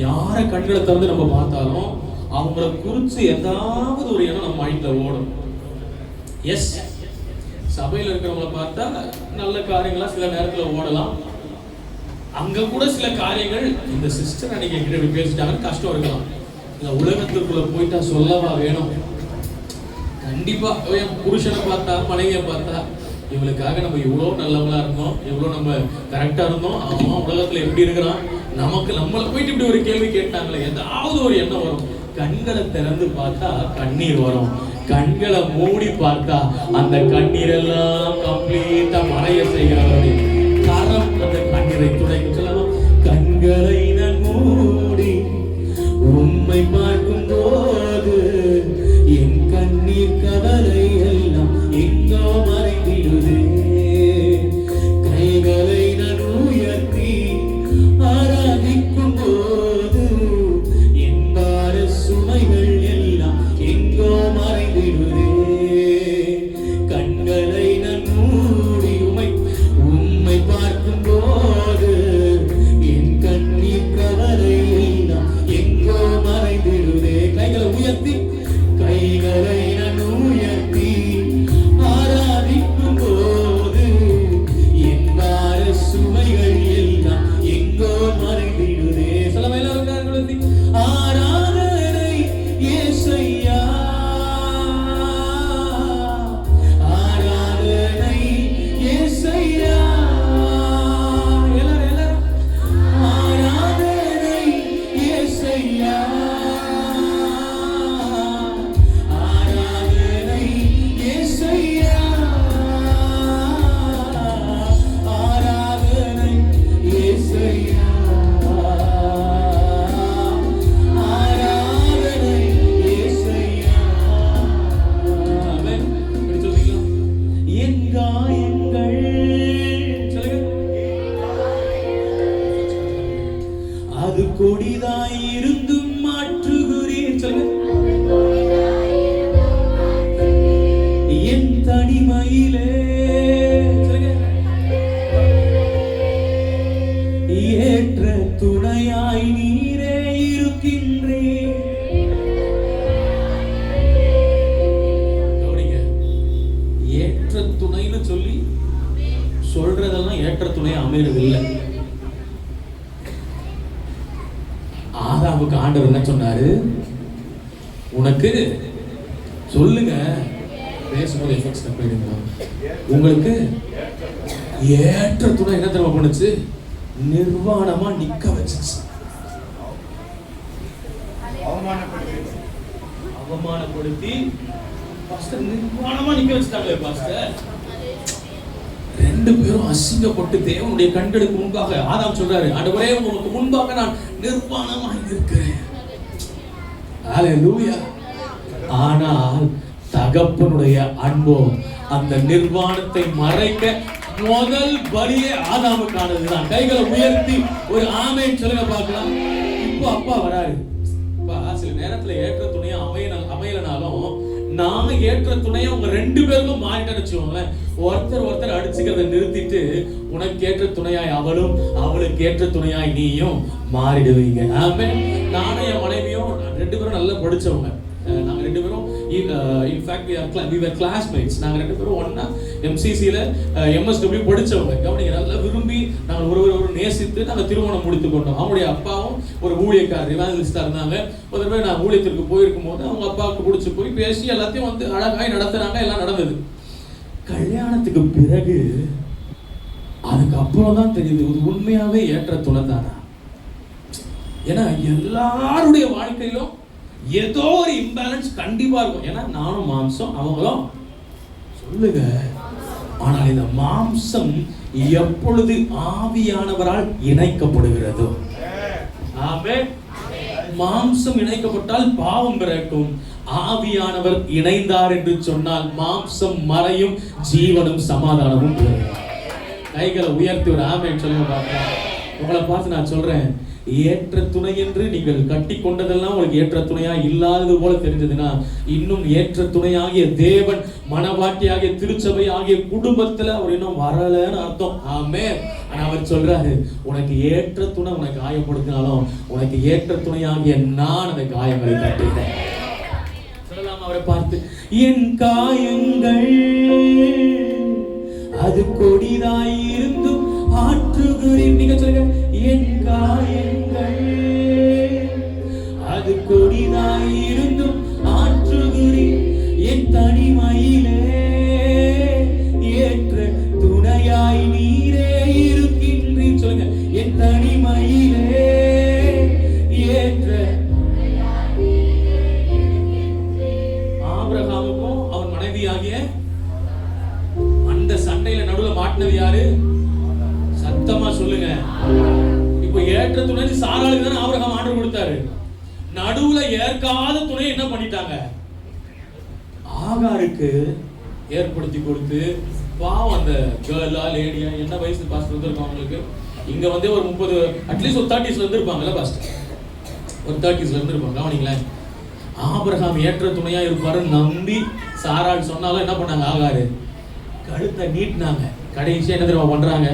யாரை கண்களை திறந்து நம்ம பார்த்தாலும் அவங்கள குறிச்சு ஏதாவது ஒரு எண்ணம் நம்ம மைண்ட்ல ஓடும். எஸ், சபையில இருக்கிறவங்கள பார்த்தா நல்ல காரியங்களா சில நேரத்துல ஓடலாம். அங்க கூட சில காரியங்கள் இந்த சிஸ்டர் அன்னைக்கு என்கிட்ட பேசிட்டாங்கன்னு கஷ்டம் இருக்கலாம். இல்ல உலகத்துக்குள்ள போயிட்டா சொல்லவா வேணும்? கண்டிப்பா என் புருஷனை பார்த்தா மனைவியை பார்த்தா இவளுக்காக நம்ம இவ்வளோ நல்லவங்களா இருந்தோம், இவ்வளோ நம்ம கரெக்டா இருந்தோம், அவன் உலகத்துல எப்படி இருக்கிறான், நமக்கு நம்மளை போயிட்டு இப்படி ஒரு கேள்வி கேட்டாங்களே, ஏதாவது ஒரு எண்ணம் வரும். கண்களை திறந்து பார்த்தா கண்ணீர் வரும், கண்களை மூடி பார்த்தா அந்த கண்ணீர் எல்லாம் கம்ப்ளீட்டா மறைய செய்கிறவருடைய கரம் அந்த கண்ணீரை துடைக்கும். சொல்லலாம், கண்களை நான் மூடி உம்மை பார்க்கும் போது என் கண்ணீர் கவலை எல்லாம் எங்கோ மறைந்திடுதே. கைகளை நான் உயர்த்தி ஆராதிக்கும் போது என் பார சுமைகள் எல்லாம் எங்கோ மறைந்திடுதே. கண்களை நான் மூடி உம்மை பார்க்கும் போது என் கண்ணீர் கவலை எல்லாம் எங்கோ மறைந்திடுதே. கைகளை உயர்த்தி நான் உயர்த்தி ஆராதிக்கும் போது என் பார சுமைகள் எல்லாம் எங்கோ மறைந்திடுதே. சொல்ல எல்லாரும் ஆராதனை இயேசையா, ஆராதனை இயேசையா, எல்லாரும் ஆராதனை இயேசையா, அது கொடிதாய் இருந்தும் மாற்றுகிறேன். என் தனிமையிலே ஏற்ற துணையாய் நீரே இருக்கின்றேன். ஏற்ற துணைன்னு சொல்லி சொல்றதெல்லாம் ஏற்ற துணை அமைறதில்லை. ஆதாமுக்கு ஆண்டவர் என்ன சொன்னாரு? உனக்கு சொல்லுங்க, பேசும்போது எஃபெக்ட்ஸ் போயிடுங்க. உங்களுக்கு ஏற்ற துணை என்ன தெரியுமா பண்ணுச்சு? நிர்வாணமா நிக்க வச்சுச்சு. அவமானப்படுத்தி நிர்வாணமா நிக்க வச்சுட்டாங்களே பாஸ்டர். ரெண்டு பேரும் அசிங்கப்பட்டு தேவனுடைய கண்களுக்கு முன்பாக ஆதாம் சொல்றாரு, ஆண்டவரே உங்களுக்கு முன்பாக நான் நிர்வாணமாக இருக்கிறேன். ஹல்லேலூயா. ஆனால் தகப்பனுடைய அன்போ அந்த நிர்வாணத்தை மறைக்க முதல் பலியே ஆதாமுக்கானதுதான். கைகளை உயர்த்தி ஒரு ஆமென் சொல்லுங்க பார்க்கலாம். இப்போ அப்பா வராரு. சில நேரத்துல ஏற்ற துணையா அமையலனாலும் நான் ஏற்ற துணையா உங்க ரெண்டு பேருக்கும் மாறிட்டேன்னு வச்சுக்கோங்களேன். ஒருத்தர் அடிச்சுக்கிறத நிறுத்திட்டு உனக்கு ஏற்ற துணையாய் அவளும் அவளுக்கு ஏற்ற துணையாய் நீயும் மாறிடுவீங்க. ஆமென். நானும் என் மனைவியும் ரெண்டு பேரும் நல்லா படிச்சவங்க. நாங்க ரெண்டு பேரும் இன்ஃபேக்ட் we were classmates. நாங்க ரெண்டு பேரும் ஒண்ணா MCCல MSW படிச்சவங்க. கவனிங்க, நல்லா விரும்பி நாங்கள் ஒரு நேசித்து நாங்கள் திருமணம் முடித்து கொண்டோம். அவங்களுடைய அப்பாவும் ஒரு ஊழியக்காரர் இவாஞ்சலிஸ்டா இருந்தாங்க. ஒரு தடவை நான் ஊழியத்திற்கு போயிருக்கும் போது அவங்க அப்பாவுக்கு பிடிச்சி போய் பேசி எல்லாத்தையும் வந்து அழகாய் நடத்துறாங்க. எல்லாம் நடந்தது. கல்யாணத்துக்கு பிறகு அதுக்கப்புறம் தான் தெரியுது இது உண்மையாவே ஏற்ற துணை தானா. ஏன்னா எல்லாருடைய வாழ்க்கையிலும் ஏதோ ஒரு இம்பேலன்ஸ் கண்டிப்பா இருக்கும். ஏன்னா நானும் மாம்சம், அவங்களும் சொல்லுங்க. ஆனால் இந்த மாம்சம் எப்பொழுது ஆவியானவரால் இணைக்கப்படுகிறதோ, ஆமென், மாம்சம் இணைக்கப்பட்டால் பாவம் பிறக்கும். ஆவியானவர் இணைந்தார் என்று சொன்னால் மாம்சம் மறையும், ஜீவனும் சமாதானமும் பிறக்கும். கைகளை உயர்த்தி ஒரு ஆமென் சொல்லுங்க பார்க்கலாம். உங்களை பார்த்து நான் சொல்றேன், ஏற்ற துணை என்று நீங்கள் கட்டி கொண்டதெல்லாம் உங்களுக்கு ஏற்ற துணையா இல்லாதது போல தெரிஞ்சதுன்னா, இன்னும் ஏற்ற துணையாகிய தேவன், மனவாட்டியாகிய திருச்சபை ஆகிய குடும்பத்துல அவர் இன்னும் வரலன்னு அர்த்தம். ஆமென். ஆனா அவர் சொல்றாரு, உனக்கு ஏற்ற துணை உனக்கு காயப்படுத்தினாலும் உனக்கு ஏற்ற துணையாகிய நான் அந்த காயங்களை தட்டிட்டேன். சொல்லலாமா அவரை பார்த்து, என் காயங்கள் அது கொடிதாய் இருந்தும் ஆற்றுகிறேன். நீங்க சொல்லுங்க, என் காயங்கள் அது கொடிதாய் இருந்தும் ஆற்றுகிறேன். என் தனிமையிலே ஏற்ற துணையாய் நீரே இருக்கின்றீர். சொல்லுங்க, என் தனிமையிலே ஏற்ற. ஆபிரகாமுக்கும் அவன் மனைவியாகிய அந்த சண்டையில நடுவுல மாட்டினது யாரு? சத்தமா சொல்லுங்க. இப்போ ஏற்ற துணை சாராளுக்கு தானே ஆபிரகாம் ஆர்டர் கொடுத்தாரு. நடுவுல ஏற்காத துணை என்ன பண்ணிட்டாங்க? ஆகாருக்கு ஏற்படுத்தி கொடுத்து. பாவம் அந்த கேர்லா லேடியா என்ன வயசு பாஸ்டர் வந்திருக்கோம் அவங்களுக்கு? இங்க வந்து ஒரு 30 அட்லீஸ்ட் ஒரு 30ஸ்ல இருந்திருப்பாங்கல்ல பாஸ்டர், ஒரு 30ஸ்ல இருந்திருப்பாங்க. கவனிங்களேன், ஆபிரகாம் ஏற்ற துணையா இருப்பாரு நம்பி சாராள் சொன்னாலும் என்ன பண்ணாங்க? ஆகாரு கழுத்தை நீட்டினாங்க. கடைசியா என்ன தெரியுமா பண்றாங்க?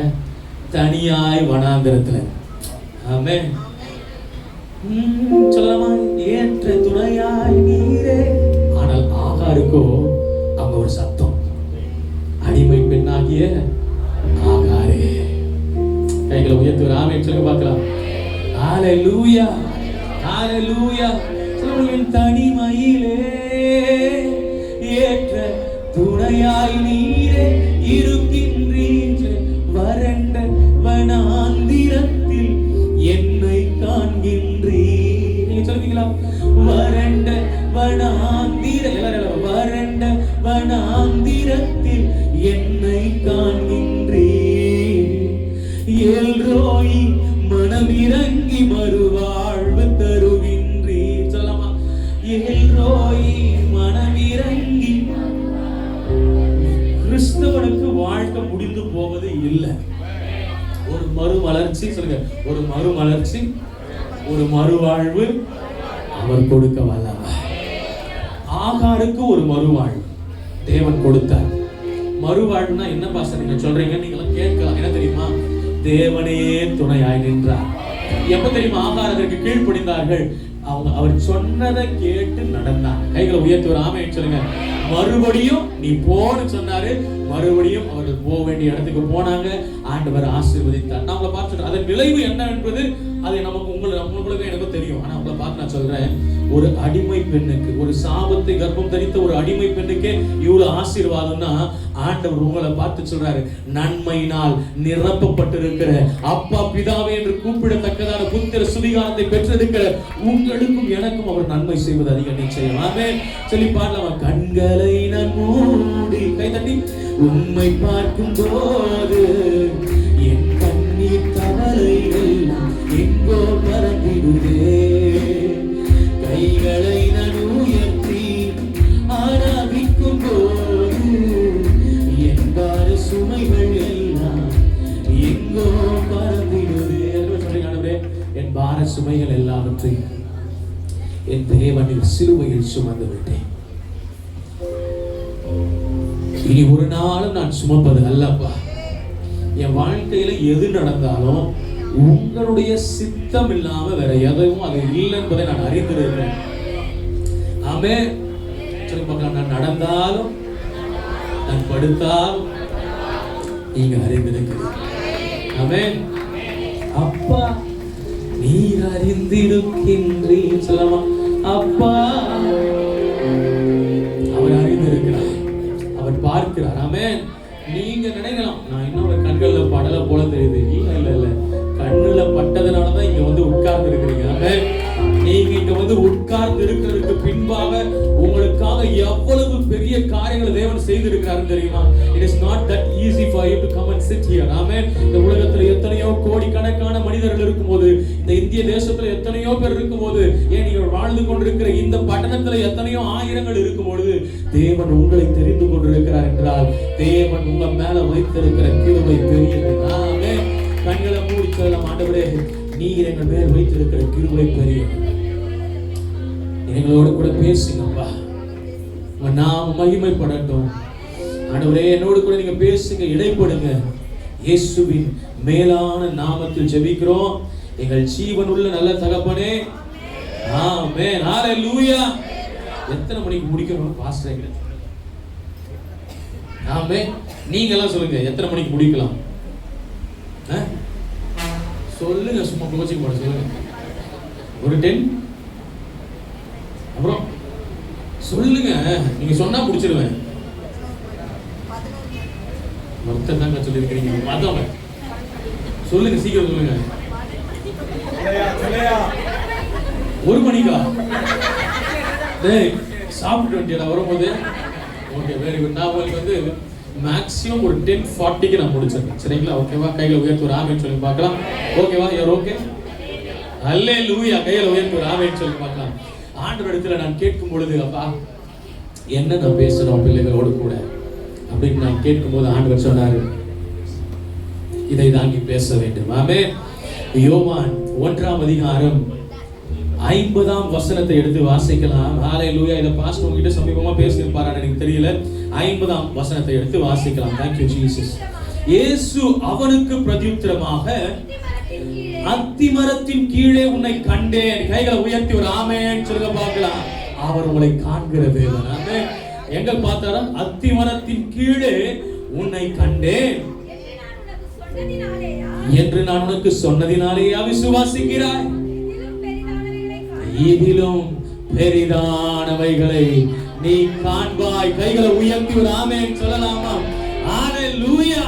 தனியாய் வனாந்திரத்துல. ஆமென். சொல்லலாமா, ஏற்ற துணையாய் நீரே. ஆனால் ஆகாருக்கோ அங்க ஒரு சத்தம், அடிமை பெண்ணாகிய ஆகாரே. கைகளை உயர்த்தி ஒரு ஆமென் சொல்லுங்க பார்க்கலாம். ஹalleluya, ஹalleluya. சொல்லுங்க, தனிமையிலே ஏற்ற துணையாய் நீரே இருக்கின்றீர். வறண்ட வனாந்திரத்தில் என்னை காண்கின்றீர். நீங்க சொல்லுவீங்களா? வறண்ட வறண்ட வனாந்திரத்தில் என்னை காண்கின்றீர். எல்ரோயி மனம் இறங்கி மறுவாழ்வு தருகின்றீர். சொல்லலாமா? எல்ரோயி மனம் இறங்கி. கிறிஸ்தவனுக்கு வாழ்க்கை முடிந்து போவது இல்லை. ஒரு மறுமலர்ச்சி. சொல்லுங்க, ஒரு மறுமலர்ச்சி, ஒரு மறுவாழ்வு அவர் கொடுக்க வல்லவர். ஆகாருக்கு ஒரு மறுவாழ்வு தேவன் கொடுத்தார். மறுவாழ்வுனா என்ன பாஸ்டர் நீங்க சொல்றீங்க? நீங்க எல்லாம் கேட்கலாம். என்ன தெரியுமா? தேவனே துணையாய் நின்றார். எப்ப தெரியுமா ஆகார் அதற்கு கீழ்ப்படிந்தார்கள்? அவங்க அவர் சொன்னதை கேட்டு நடந்தாங்க. கைகளை உயர்த்தி ஒரு ஆமென் சொல்லுங்க. மறுபடியும் நீ போன்னு சொன்னாரு, மறுபடியும் அவர்கள் போக வேண்டிய இடத்துக்கு போனாங்க. ஆண்டவர் ஆசீர்வதித்தார். நான் உங்களை பார்த்து சொல்றேன், அதன் விளைவு என்ன என்பது அது நமக்கு உங்களுக்கு எனக்கு தெரியும். ஆனா உங்களை பார்த்து நான் சொல்றேன், ஒரு அடிமை பெண்ணுக்கு, ஒரு சாபத்தை கர்ப்பம் தரித்த ஒரு அடிமை பெண்ணுக்கே இவ்வளவு ஆசீர்வாதம்னா, ஆண்டவர் உங்களை பார்த்து சொல்றாரு, நன்மையினால் நிரப்பப்பட்டிருக்கிற அப்பா பிதாவே என்று கூப்பிடத்தக்கதான புத்திர சுவிகாரத்தை பெற்றிருக்கிற உங்களுக்கும் எனக்கும் அவர் நன்மை செய்வது அதிக நிச்சயம். ஆமென் சொல்லி பாடலாம். கண்களை நான் மூடி கை தட்டி உம்மை பார்க்கும் போது என் கண்ணீர் கவலைகள் எங்கோ பறந்திடுதே. கைகளை நான் உயர்த்தி ஆராதிக்கும் போது என் பார சுமைகள் எல்லாம் எங்கோ பறந்திடுதே. சொல்றீங்க, என் பார சுமைகள் எல்லாவற்றையும் என் தேவனின் சிலுவையில் சுமந்து விட்டேன். இனி ஒரு நாளும் நான் சுமப்பது அல்லப்பா. என் வாழ்க்கையில எது நடந்தாலும் உங்களுடைய சித்தம் இல்லாம வேற எதுவும் அது இல்லை என்பதை நான் அறிந்திருக்கிறேன். ஆமென். சொல்லி பார்க்கலாம். நான் நடந்தாலும் நான் படுத்தாலும் நீங்க அறிந்திருக்கிறீர்கள். ஆமென். அப்பா நீர் அறிந்திருக்கின்றீர் சொல்லலாமா? அப்பா அவர் அறிந்திருக்கிறார், அவர் பார்க்கிறார். ஆமென். நீங்க நினைக்கலாம் நான் இன்னும் ஒரு கண்கள்ல படல போல தெரியுது. இல்ல கண்ணுல பட்டதுனாலதான் இங்க வந்து உட்கார்ந்து இருக்கிறீங்க. ஆமென். நீங்க இங்க வந்து உட்கார்ந்து இருக்கிறதுக்கு பின்பாக உங்களுக்காக எவ்வளவு பெரிய காரியங்களை தேவன் செய்திருக்கிறாரு தெரியுமா? It is not that easy for you to come and sit here. ஆமென். இந்த உலகத்துல எத்தனையோ கோடிக்கணக்கான மனிதர்கள் இருக்கும்போது, இந்த இந்திய தேசத்துல எத்தனையோ பேர் இருக்கும்போது, ஏன் நீங்கள் வாழ்ந்து கொண்டிருக்கிற இந்த பட்டணத்துல எத்தனையோ ஆயிரங்கள் இருக்கும்போது, தேவன் உங்களை தெரிந்து கொண்டிருக்கிறார் என்றால் தேவன் உங்க மேல வைத்திருக்கிற கிருபை பெரியது. ஆமென். கண்களை மூடி சொல்லலாம், ஆண்டவரே நீர் எங்கள் மேல் வைத்திருக்கிற கிருபை பெரியது. எங்களோட கூட பேசுங்கப்பா, உங்க நாம மகிமைப்படட்டும். ஆண்டவரே என்னோடு கூட நீங்க பேசுங்க, இடைப்படுங்க. இயேசுவின் மேலான நாமத்தில் ஜெபிக்கிறோம் எங்கள் ஜீவனுள்ள நல்ல தகப்பனே. ஆமென். ஹalleluya. எத்தனை மணிக்கு முடிக்கணும் பாஸ்டர்? ஆமென். நீங்க எல்லாம் சொல்லுங்க, எத்தனை மணிக்கு முடிக்கலாம்? சொல்லுங்க, சும்மா கோச்சிங் போட சொல்லுங்க. ஒரு 10. அப்புறம் சொல்லுங்க, நீங்க சொன்னா முடிச்சிடுவேன். ஒருத்தர் தாங்க சொல்லியிருக்கிறீங்க, பார்த்தவங்க சொல்லுங்க, சீக்கிரம் சொல்லுங்க. 1 மணிக்கா? சாப்பிட்டு வண்டியா வரும்போது? Okay, very good. நான் உங்களுக்கு வந்து மேக்ஸிமம் ஒரு 10:40க்கு நான் முடிச்சிருக்கேன். சரிங்களா? ஓகேவா? கையில உயர்த்தி ஒரு ஆமென் சொல்லி பார்க்கலாம். ஓகேவா? யார் ஓகே? ஹல்லேலூயா. கையில உயர்த்தி ஒரு ஆமென் சொல்லி பார்க்கலாம். ஆண்டவர் இடத்துல நான் கேட்கும் பொழுது, அப்பா என்ன நான் பேசணும் பிள்ளைகளோடு கூட அப்படின்னு நான் கேட்கும்போது ஆண்டவர் சொன்னாரு, இதை தாங்கி பேச வேண்டும். ஆமென். யோவான் 1ஆம் அதிகாரம் 50ஆம் வசனத்தை எடுத்து வாசிக்கலாம். ஹalleluya. இத பாஸ்டர் உங்ககிட்ட சமீபமா பேசியிருப்பாரான்னு எனக்கு தெரியல. 50ஆம் வசனத்தை எடுத்து வாசிக்கலாம். Thank you Jesus. இயேசு அவனுக்கு பிரதியுத்தரமாக, அத்திமரத்தின் கீழே உன்னை கண்டேன். கைகளை உயர்த்தி ஒரு ஆமென் சொல்லுங்க பார்க்கலாம். அவர் உங்களை காண்கிற தேவன். ஆமென். எங்க பார்த்தாரா? அத்திமரத்தின் கீழே உன்னை கண்டேன் என்று நான் உனக்கு சொன்னதினாலேயா விசுவாசிக்கிறாய்? இதிலும் பெரிதானவைகளை நீ காண்பாய். கைகளை உயர்த்தி ஒரு ஆமென் சொல்லலாமா? ஹalleluya.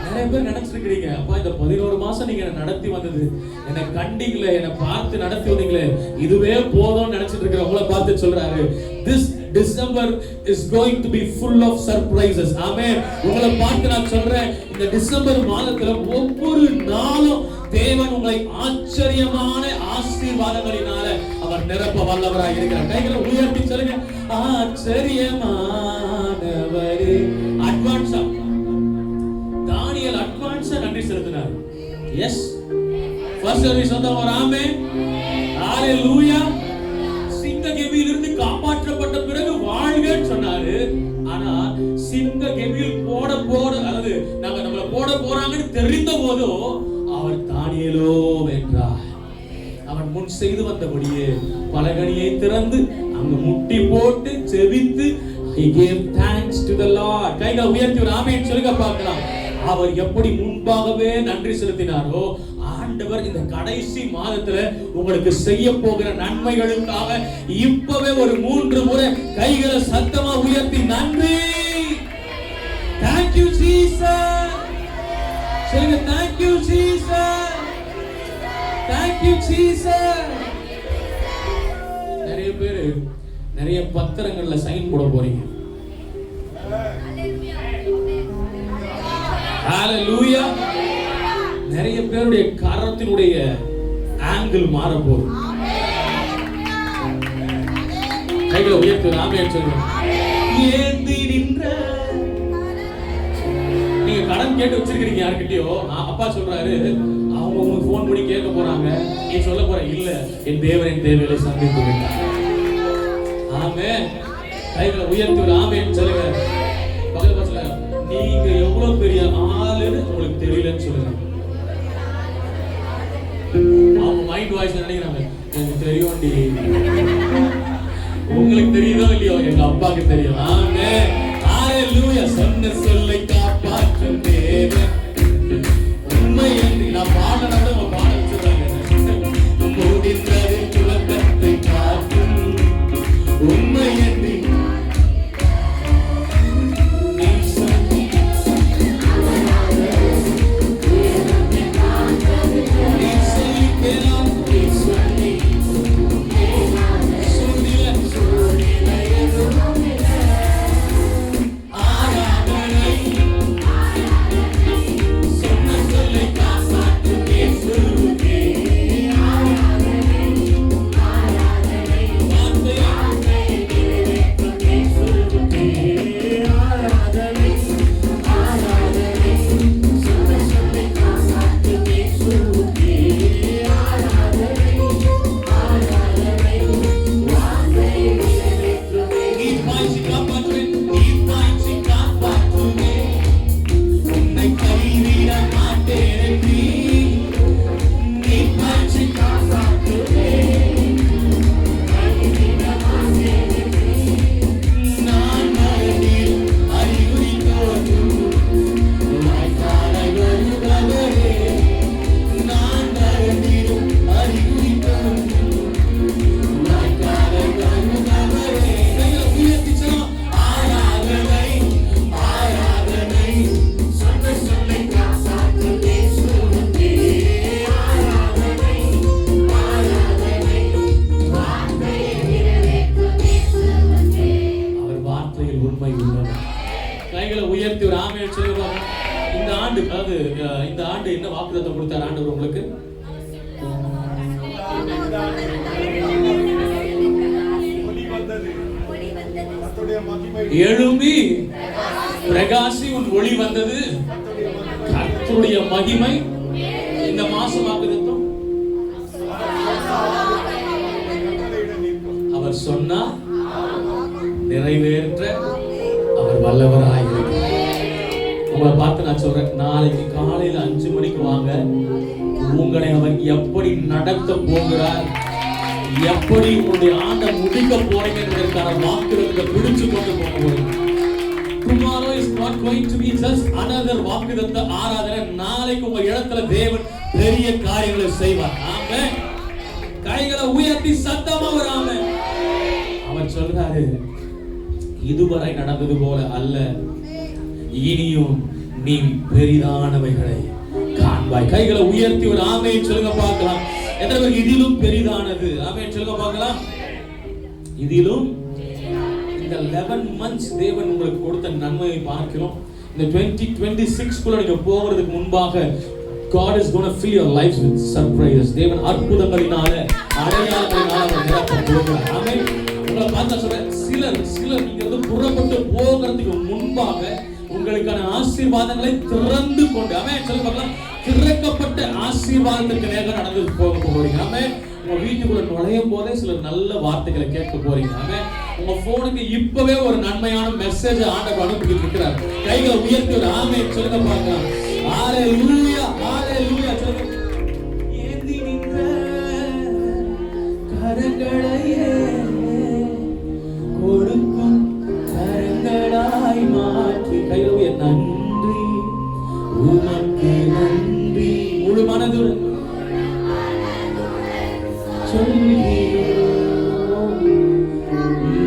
நிறைய பேர் நினைச்சிருக்கீங்க, அப்பா இந்த 11 மாசம் நீங்க என்ன நடத்தி வந்தது, என்னை கண்டீங்களே, என்னை பார்த்து நடத்தி வந்தீங்களே, இதுவே போதும்னு நினைச்சிட்டு இருக்கிற உங்களை பார்த்து சொல்றாரு, this December is going to be full of surprises. ஆமென். உங்களை பார்த்து நான் சொல்றேன், இந்த டிசம்பர் மாதத்துல ஒவ்வொரு நாளும் தேவன் உங்களை ஆச்சரியமான ஆசீர்வாதங்களினால அவர் நிரப்ப வல்லவராய் இருக்கிறார். கைகளை உயர்த்தி சொல்லுங்க, ஆச்சரியமானவரே. அட்வான்ஸா தானியேல் அட்வான்ஸா நன்றி செலுத்தினார். எஸ், ஃபர்ஸ்ட் சர்வீஸ் வந்தவர். ஆமென். ஹalleluya. சிங்க கெபியிலிருந்து காப்பாற்றப்பட்ட பிறகு வாழ்கன்னு சொன்னாரு. ஆனா சிங்க கெபியில் போட அதாவது நம்மள போட போறாங்கன்னு தெரிந்த போதும் அவர் தானியேலோ வென்றார். அவன் முன் செய்து வந்தபடியே பலகணியை திறந்து அங்க முட்டி போட்டு ஜெபித்து he gave thanks to the Lord. கைகளை உயர்த்தி ஒரு ஆமென் சொல்லுங்க பார்க்கலாம். அவர் எப்படி முன்பாகவே நன்றி செலுத்தினாரோ, ஆண்டவர் இந்த கடைசி மாதத்துல உங்களுக்கு செய்ய போகிற நன்மைகளுக்காக இப்பவே ஒரு 3 முறை கைகளை சத்தமா உயர்த்தி நன்றி. Thank you Jesus. சொல்லுங்க, thank you Jesus. Thank you Jesus. நிறைய பேர் நிறைய பத்திரங்கள்ல சைன் போட போறீங்க. ஹalleluya. நிறைய பேருடைய கரத்தினுடைய ஆங்கிள் மாற போகுது. கைகளை உயர்த்தி ஆமென் சொல்லுங்க. ஏந்தி நின்ற நீங்க கடன் கேட்டு வச்சிருக்கீங்க யார்கிட்டயோ, அப்பா சொல்றாரு அவங்க உங்களுக்கு போன் பண்ணி கேட்க போறாங்க, நீ சொல்ல போற இல்ல என் தேவன் என் தேவைகளை சந்தித்து விட்டார். ஆமென். கைகளை உயர்த்தி ஒரு ஆமென் சொல்லுங்க. பக்கத்துல நீங்க எவ்வளவு பெரிய ஆளுன்னு உங்களுக்கு தெரியலன்னு சொல்லுங்க. அவங்க மைண்ட் வாய்ஸ் நினைக்கிறாங்க, எனக்கு தெரியும்டி. உங்களுக்கு தெரியுதோ இல்லையோ, எங்க அப்பாக்கு தெரியும். ஆமென். ஹalleluya. சொன்ன சொல்லை காப்பாற்றும் தேவன் உண்மை என்று நான் பாடனோட உங்க பாட வச்சிருக்காங்க. முடிந்தது துலக்கத்தை காக்கும் உண்மை என்று நீ சொல்லி கேளாம். நீ சொல்லி கைகளை உயர்த்தி ஒரு ஆமென் சொல்லுங்க. இந்த ஆண்டு, அதாவது இந்த ஆண்டு என்ன வாக்குத்தத்தம் கொடுத்தார் ஆண்டவர் உங்களுக்கு? எழும்பி பிரகாசி உன் ஒளி வந்தது, கர்த்தருடைய மகிமை. இந்த மாசம் வாக்குத்தத்தம் அவர் சொன்னார், நிறைவேற்ற அவர் வல்லவராயிருக்கிறார். உங்களை பார்த்து நான் சொல்றேன், நாளைக்கு காலையில 5 மணிக்கு வாங்க. உங்களை அவர் எப்படி நடத்த போகிறார், எப்படி உங்களுடைய ஆண்டை முடிக்க போறீங்க என்பதற்கான வாக்குறுதியை பிடிச்சு கொண்டு போக போறீங்க. Tomorrow is not going to be just another வாக்குத்தத்த ஆராதனை. நாளைக்கு உங்க இடத்துல தேவன் பெரிய காரியங்களை செய்வார். ஆமென். கைகளை உயர்த்தி சத்தமா ஒரு ஆமென். அவர் சொல்றாரு, இதுவரை நடந்தது போல அல்ல, இனியும் நீ பெரிதானவைகளை காண்பாய். கைகளை உயர்த்தி ஒரு ஆமென் சொல்லுங்க பார்க்கலாம். எத்தனை பேருக்கு இதிலும் பெரிதானது? ஆமென் சொல்லுங்க பார்க்கலாம். இதிலும் இந்த 11 months தேவன் உங்களுக்கு கொடுத்த நன்மையை பார்க்கிறோம். இந்த 2026 குள்ள நீங்க போகிறதுக்கு முன்பாக God is going to fill your lives with surprises. தேவன் அற்புதங்களினால, அடையாளங்களினால நிரப்ப போகிறார். ஆமென். உங்களை பார்த்தா சொல்றேன், சிலர் நீங்க வந்து புறப்பட்டு போகிறதுக்கு முன்பாக உங்களுக்கான ஆசீர்வாதங்களை திறந்து கொண்டு, ஆமென் சொல்லுங்க பார்க்கலாம், திறக்கப்பட்ட ஆசீர்வாதத்துக்கு நேரா நடந்து போக போறீங்க. ஆமென். உங்க வீட்டுக்குள்ள நுழையும் போதே சில நல்ல வார்த்தைகளை கேட்க போறீங்க. ஆமென். உங்க போனுக்கு இப்பவே ஒரு நன்மையான மெசேஜ் ஆண்டவர் அனுப்பிட்டு இருக்கிறார். கைகளை உயர்த்தி ஒரு ஆமென் சொல்லுங்க பார்க்கலாம். ஹalleluya, ஹalleluya சொல்லுங்க. ஏந்தி நின்ற கரங்களையே கொடுக்கும் கரங்களாய் மாற்றி. கையில நன்றி, உமக்கு நன்றி, முழு மனதுடன் சொல்கிறோம்.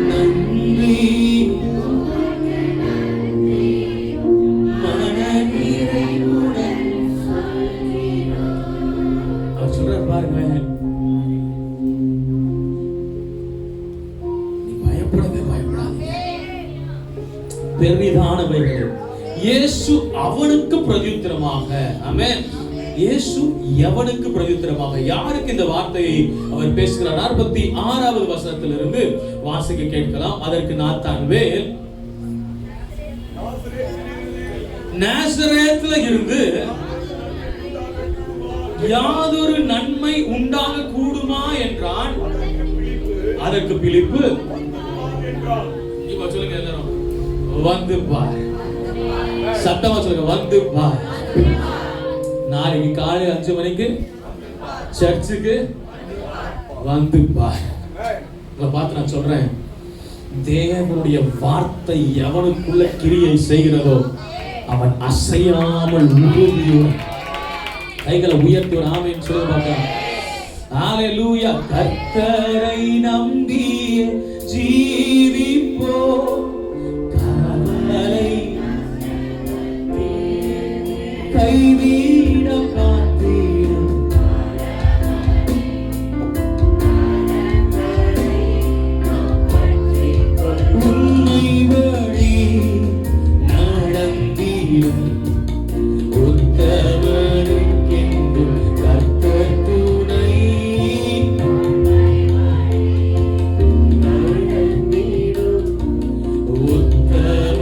நன்றி மனநிறைவுடன் அவர் சொல்றார் பாருங்க, பெரிதானவைகள் இயேசு அவனுக்கு பிரதியுத்தரமாக. ஆமென். இயேசு எவனுக்கு பிரதியுத்தரமாக? யாருக்கு இந்த வார்த்தையை அவர் பேசுகிறார்? 46வது வசனத்திலிருந்து வாசிக்க கேட்கலாம். அதற்கு நாத்தான்வேல், நாசரேத்ல இருந்து யாதொரு நன்மை உண்டாக கூடுமா என்றான். அதற்கு பிலிப்பு, இப்ப சொல்லுங்க எல்லாரும், வந்து பார். சத்தமா சொல்லுங்க, வந்து பார். நாளைக்கு காலை 5 மணிக்கு சர்ச்சுக்கு வந்து பார். உங்களை பார்த்து நான் சொல்றேன், தேவனுடைய வார்த்தை எவனுக்குள்ள கிரியை செய்கிறதோ அவன் அசையாமல் உறுதியோடு கைகளை உயர்த்தி ஒரு ஆமென் சொல்ல பார்க்கலாம். ஹalleluya. கர்த்தரை நம்பி ஜீவிப்போ கவலை கைவிட காத்திடும் உன்னை வழி நடந்திடும் உத்தமனுக்கென்றும் கர்த்தர் துணை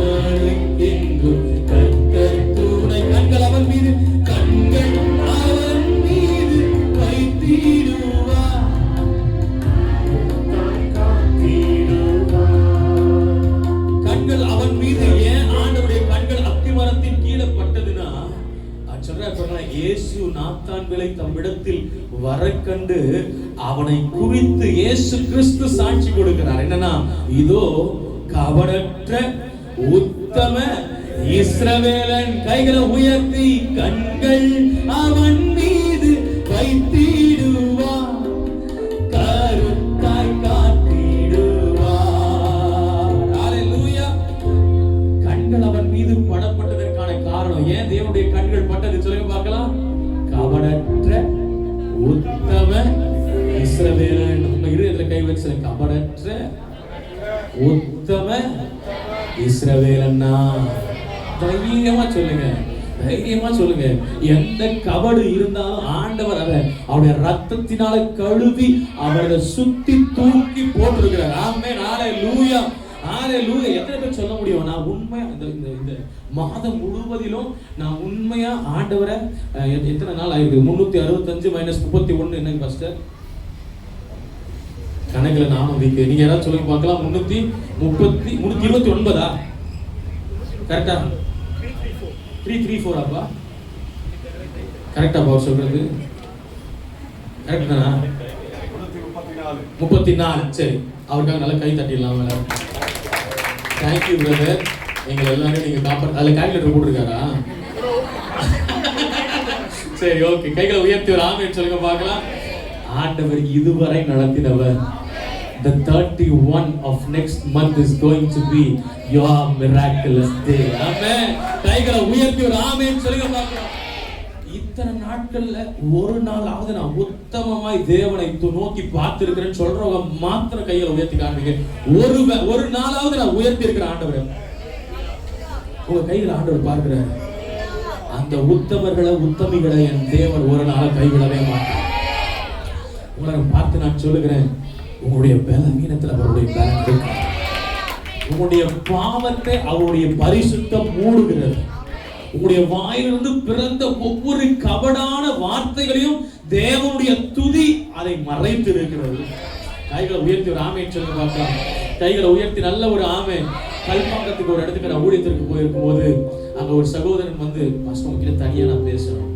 உத்தமனுக்கென்றும் கர்த்தர் துணை. கண்கள் அவன் மீது வைத்திடுவார். கண்கள் அவன் மீது. ஏன் ஆண்டவருடைய கண்கள் அத்திமரத்தின் கீழே பட்டதுன்னா இயேசு நாத்தான்வேலை தம்மிடத்தில் வர கண்டு அவனை குறித்து இயேசு கிறிஸ்து சாட்சி கொடுக்கிறார். என்னன்னா, இதோ கபடற்ற உத்தம இஸ்ரவேலன். கைகளை உயர்த்தி கண்கள் அவன் மீது வைத்திடுவார், கருத்தாய் காத்திடுவார். ஹalleluya. கண்கள் அவன் மீது படப்பட்டதற்கான காரணம், ஏன் தேவனுடைய கண்கள் பட்டது சொல்லுங்க பார்க்கலாம். கபடற்ற உத்தம இஸ்ரவேலன். உங்க இருதயத்துல கை வச்சு கபடற்ற உத்தம இஸ்ரவேலன்னா தைரியமா சொல்லுங்க, தைரியமா சொல்லுங்க. எந்த கபடு இருந்தாலும் ஆண்டவர் அதை அவருடைய ரத்தத்தினால கழுவி அவரை சுத்தி தூக்கி போட்டிருக்கிறார். ஆமென். ஹalleluya. ஹalleluya. எத்தனை பேர் சொல்ல முடியும், நான் உண்மையா இந்த மாதம் முழுவதிலும் நான் உண்மையா ஆண்டவரை எத்தனை நாள் ஆயிருக்கு? 365 - 31 என்னங்க பாஸ்டர்? கணக்குல நானும் வீக்கு. நீங்க யாராவது சொல்லுங்க பார்க்கலாம். 329 கரெக்டா? 334 அப்பா கரெக்டா? பவர் சொல்றது கரெக்ட் தானா? 34. சரி, அவருக்காக நல்லா கை தட்டிடலாம். Thank you brother. எங்களை எல்லாரும் நீங்க காப்பாற்ற. அதுல கால்குலேட்டர் போட்டுருக்காரா? சரி, ஓகே. கைகளை உயர்த்தி ஒரு ஆமென் சொல்லுங்க பார்க்கலாம். ஆண்டவர் இதுவரை நடத்தினவர். The 31 of next month is going to be your miraculous day. Amen. கைகளை உயர்த்தி ஒரு ஆமென் சொல்லுங்க பார்க்கலாம். இத்தனை நாட்கள்ல ஒரு நாளாவது நான் உத்தமமாய் தேவனை நோக்கி பார்த்திருக்கிறேன்னு சொல்றவங்க மாத்திரம் கைகளை உயர்த்தி காண்பீங்க. ஒரு நாளாவது நான் உயர்த்தி இருக்கிறேன் ஆண்டவரை. உங்க கையில் ஆண்டவர் பார்க்கிறார். அந்த உத்தமர்களை உத்தமிகளை என் தேவன் ஒரு நாள் கைவிடவே மாட்டார். உங்களை பார்த்து நான் சொல்லுகிறேன், உங்களுடைய பலவீனத்தில் அவருடைய பலன் இருக்கு. உங்களுடைய பாவத்தை அவருடைய பரிசுத்தம் மூடுகிறது. உங்களுடைய வாயிலிருந்து பிறந்த ஒவ்வொரு கபடான வார்த்தைகளையும் தேவனுடைய துதி அதை மறைத்து இருக்கிறது. கைகளை உயர்த்தி ஒரு ஆமென் சொல்லுங்க பார்க்கலாம். கைகளை உயர்த்தி நல்ல ஒரு ஆமென். கல்பாக்கத்துக்கு ஒரு இடத்துக்கு நான் ஊழியத்திற்கு போயிருக்கும் போது அங்க ஒரு சகோதரன் வந்து, பாஸ்டர் உங்ககிட்ட தனியா நான் பேசணும்.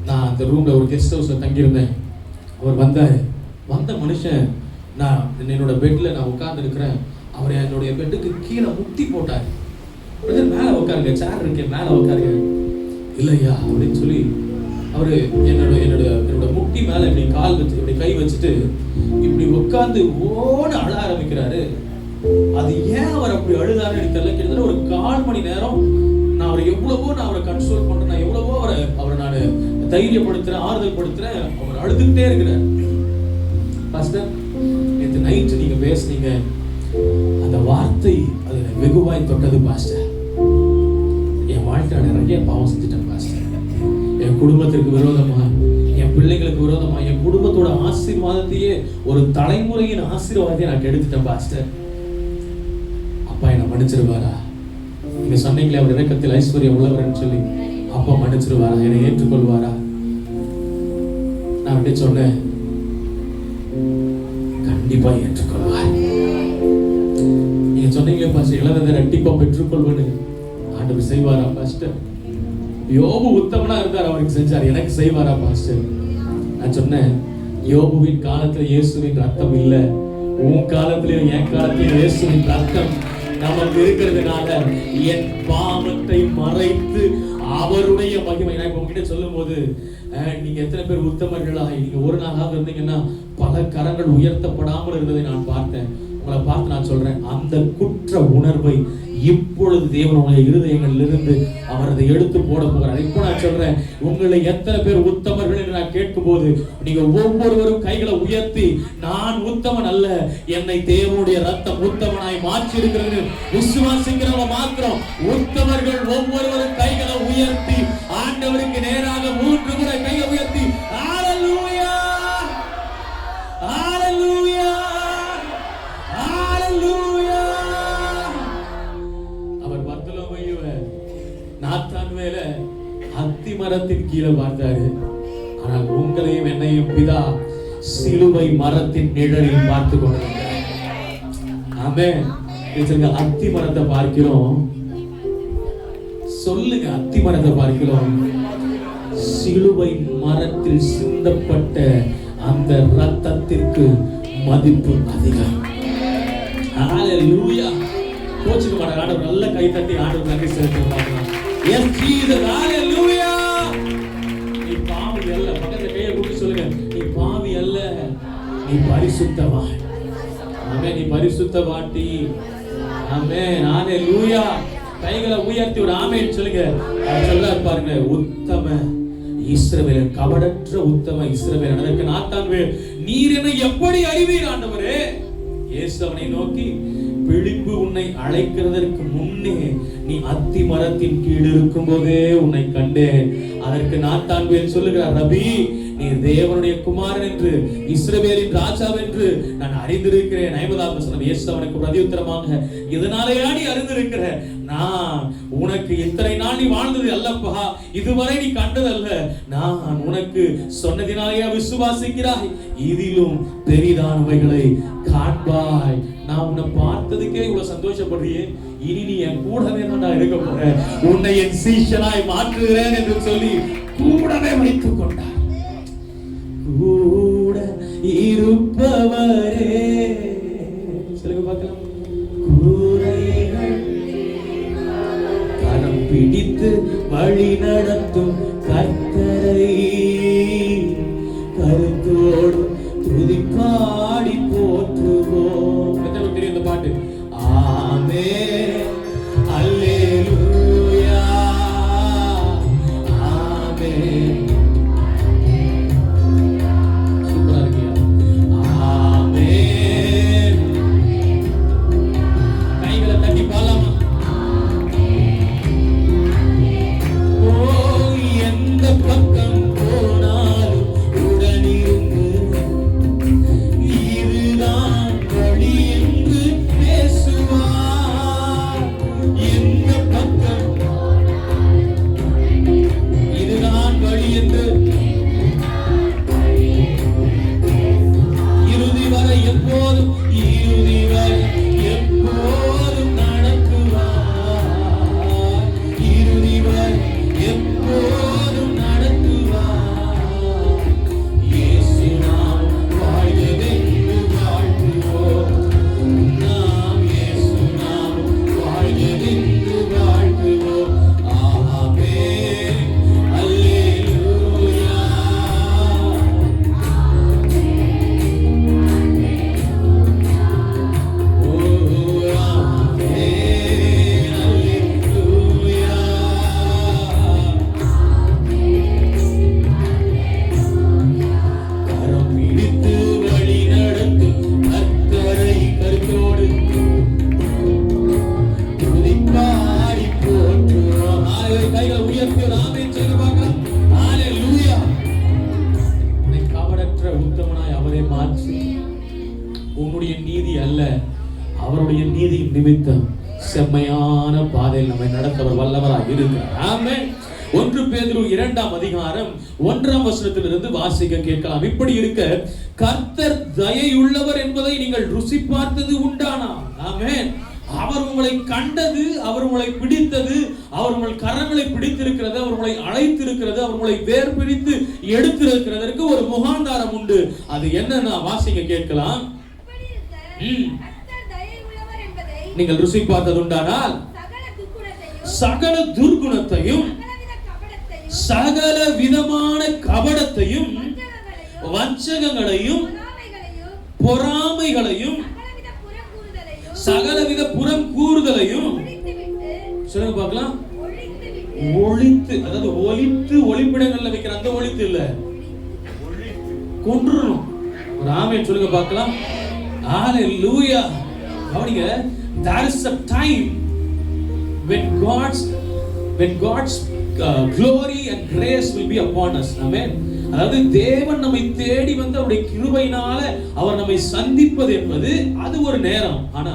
நான் அந்த ரூம்ல ஒரு கெஸ்ட் ஹவுஸ்ல தங்கியிருந்தேன். அவர் வந்தாரு. வந்த மனுஷன், நான் என்னோட பெட்ல நான் உட்கார்ந்து இருக்கிறேன். அவர் என்னுடைய பெட்டுக்கு கீழே முட்டி போட்டார். மேல உட்காருங்க, சேர் இருக்கு, மேல உட்காருங்க. இல்லையா அப்படின்னு சொல்லி அவரு என்னோட முட்டி மேல இப்படி கால் வச்சு இப்படி கை வச்சுட்டு இப்படி உட்கார்ந்து ஓட அழ ஆரம்பிக்கிறாரு. அது ஏன் அவர் அப்படி அழுதாருன்னு தெரியல. கிட்டத்தட்ட ஒரு 1/4 மணி நேரம் நான் அவரை கன்சோல் பண்றேன், நான் எவ்வளவோ அவரை நான் தைரியப்படுத்துறேன், ஆறுதல் படுத்துறேன். அவர் அழுதுகிட்டே இருக்கிறார். பாஸ்டர், நேற்று நைட்டு நீங்க பேசுனீங்க, அந்த வார்த்தை அது வெகுவாய் தொட்டது பாஸ்டர். என் வாழ்க்கையில நிறைய பாவம் செஞ்சுட்டேன் பாஸ்டர். என் குடும்பத்திற்கு விரோதமா, என் பிள்ளைங்களுக்கு விரோதமா, என் குடும்பத்தோட ஆசீர்வாதத்தையே, ஒரு தலைமுறையின் ஆசீர்வாதத்தையே நான் கெடுத்துட்டேன் பாஸ்டர். அப்பா என்னை மன்னிச்சிருவாரா? நீங்க சொன்னீங்களே அவர் இரக்கத்தில் ஐஸ்வர்யம் உள்ளவர்னு சொல்லி, அப்பா மன்னிச்சிருவாரா? என்னை ஏற்றுக்கொள்வாரா? நான் அப்படி சொன்னேன், கண்டிப்பா ஏற்றுக்கொள்வார். நீங்க சொன்னீங்களே பாஸ்டர், இழந்ததை ரெட்டிப்பா பெற்றுக்கொள்வேன்னு. ஆண்டவர் செய்வாரா பாஸ்டர்? யோபு உத்தமனா இருந்தார், அவருக்கு செஞ்சார். எனக்கு செய்வாரா பாஸ்டர்? நான் சொன்னேன், யோபுவின் காலத்துல இயேசுவின் ரத்தம் இல்ல, உன் காலத்திலேயும் என் காலத்திலேயும் இயேசுவின் ரத்தம் நமக்கு இருக்கிறதுனால என் பாவத்தை மறைத்து அவருடைய மகிமை. நான் இப்ப உங்ககிட்ட சொல்லும் போது நீங்க எத்தனை பேர் உத்தமர்களாய் நீங்க ஒரு நாளாக இருந்தீங்கன்னா பல கரங்கள் உயர்த்தப்படாமல் இருந்ததை நான் பார்த்தேன். உங்களை பார்த்து நான் சொல்றேன், அந்த குற்ற உணர்வை இப்பொழுது தேவனுடைய இருதயங்களிலிருந்து அவர் அதை எடுத்து போட போகிறார். இப்போ நான் சொல்றேன், உங்களை எத்தனை பேர் உத்தமர்கள் என்று நான் கேட்கும் போது நீங்க ஒவ்வொருவரும் கைகளை உயர்த்தி, நான் உத்தமன் அல்ல, என்னை தேவனுடைய ரத்தம் உத்தமனாய் மாற்றி இருக்கிறது விசுவாசிக்கிறவங்க மாத்திரம் உத்தமர்கள். ஒவ்வொருவரும் கைகளை உயர்த்தி ஆண்டவருக்கு நேராக 3 முறை கையை உயர்த்தி ஹalleluya ஹalleluya ஹalleluya. அவர் பர்தலோமேயுவை நாத்தான் மேல அத்தி மரத்தின் கீழே பார்த்தாரு. ஆனால் உங்களையும் என்னையும் பிதா சிலுவை மரத்தின் நிழலில் பார்த்து கொண்டிருக்கிறார். ஆமென். அத்தி மரத்தை பார்க்கிறோம், சொல்லுங்க, அத்தி மரத்தை பார்க்கிறோம். சிலுவை மரத்தில் சிந்தப்பட்ட அந்த ரத்தத்திற்கு மதிப்பு அதிகம். ஹalleluya. கோச்சுக்கு மாட்டாங்க. ஆண்டவர் நல்ல கை தட்டி ஆண்டவர் நன்றி செலுத்துவாங்க. S Jesus. ஹalleluya. நீ பாவி அல்ல. பக்கத்துல கையை கூப்பி சொல்லுங்க, நீ பாவி அல்ல, நீ பரிசுத்தவான். ஆமென். நீ பரிசுத்தவாட்டி. ஆமென். ஹalleluya. கைகளை உயர்த்தி ஒரு ஆமென் சொல்லுங்க. சொல்றார் பாருங்க, உத்தம இஸ்ரவேலன், கபடற்ற உத்தம இஸ்ரவேலன். அதற்கு நாத்தான்வேல், நீர் என்னை எப்படி அறிவீர் ஆண்டவரே? இயேசு அவனை நோக்கி, பிழிப்பு உன்னை அழைக்கிறதற்கு முன்னே நீ அத்தி மரத்தின் கீழ் இருக்கும் போதே உன்னை கண்டேன். அதற்கு நாத்தான்வேல் சொல்லுகிறார், ரபி, நீ தேவனுடைய குமாரன் என்று, இஸ்ரவேலின் ராஜா என்று நான் அறிந்திருக்கிறேன். 50ஆம் வசனம். இயேசு அவனுக்கு பிரதியுத்தரமாக, இதனாலேயா நீ அறிந்திருக்கிற? நான் உனக்கு இத்தனை நாள் நீ வாழ்ந்தது அல்லப்பா, இதுவரை நீ கண்டதல்ல. நான் உனக்கு சொன்னதினாலேயா விசுவாசிக்கிறாய்? இதிலும் பெரிதானவைகளை காண்பாய். நான் உன்னை பார்த்ததுக்கே இவ்வளவு சந்தோஷப்படுறியே, இனி நீ என் கூடவே தான் இருக்க போற, உன்னை என் சீஷனாய் மாற்றுகிறேன் என்று சொல்லி கூடவே வைத்துக் கொண்டார். கூட இருப்பவரே, சொல்லுங்க பார்க்கலாம். கூரைகள் கரம் பிடித்து வழி நடத்தும் கர்த்தரை கருத்தோடு துதிப்பாடி போற்றுவோம். எத்தனை தெரியும் இந்த பாட்டு? ஆமென் அல்லேலூயா ஆமென். உன்னுடைய நீதி அல்ல, அவருடைய நீதியின் நிமித்தம் செம்மையான பாதையில் நம்மை நடத்தவர் வல்லவராக இருக்கிறார். ஆமென். 1 பேதுரு 2ஆம் அதிகாரம் 1ஆம் வசனத்திலிருந்து வாசிக்க கேட்கலாம். இப்படி இருக்க கர்த்தர் தயையுள்ளவர் என்பதை நீங்கள் ருசி பார்த்தது உண்டானா? ஆமென். அவர் உங்களை கண்டது, அவர் உங்களை பிடித்தது, அவர் உங்கள் கரங்களை பிடித்திருக்கிறது, அவர் உங்களை அழைத்திருக்கிறது, அவர் உங்களை வேர் பிடித்து எடுத்திருக்கிறதற்கு ஒரு முகாந்தாரம் உண்டு. அது என்னன்னா வாசிக்க கேட்கலாம். கர்த்தர் தயை உள்ளவர் என்பதை நீங்கள் ருசி பார்த்தது உண்டானால் சகல துர்குணத்தையும் சகல விதமான கபடத்தையும் வஞ்சகங்களையும் பொறாமைகளையும் சகலவித புறம் கூறுதலையும் சொல்லுங்க பார்க்கலாம். ஒழித்து, அதாவது ஒலித்து ஒளிப்பிடங்கள்ல வைக்கிற அந்த ஒழித்து இல்ல, கொன்றுணும். ஒரு ஆமென் சொல்லுங்க பார்க்கலாம். ஹalleluya. கவனிங்க, there is a time when God's glory and grace will be upon us. Amen. அதாவது தேவன் நம்மை தேடி வந்து அவருடைய கிருபையினால அவர் நம்மை சந்திப்பது என்பது அது ஒரு நேரம். ஆனா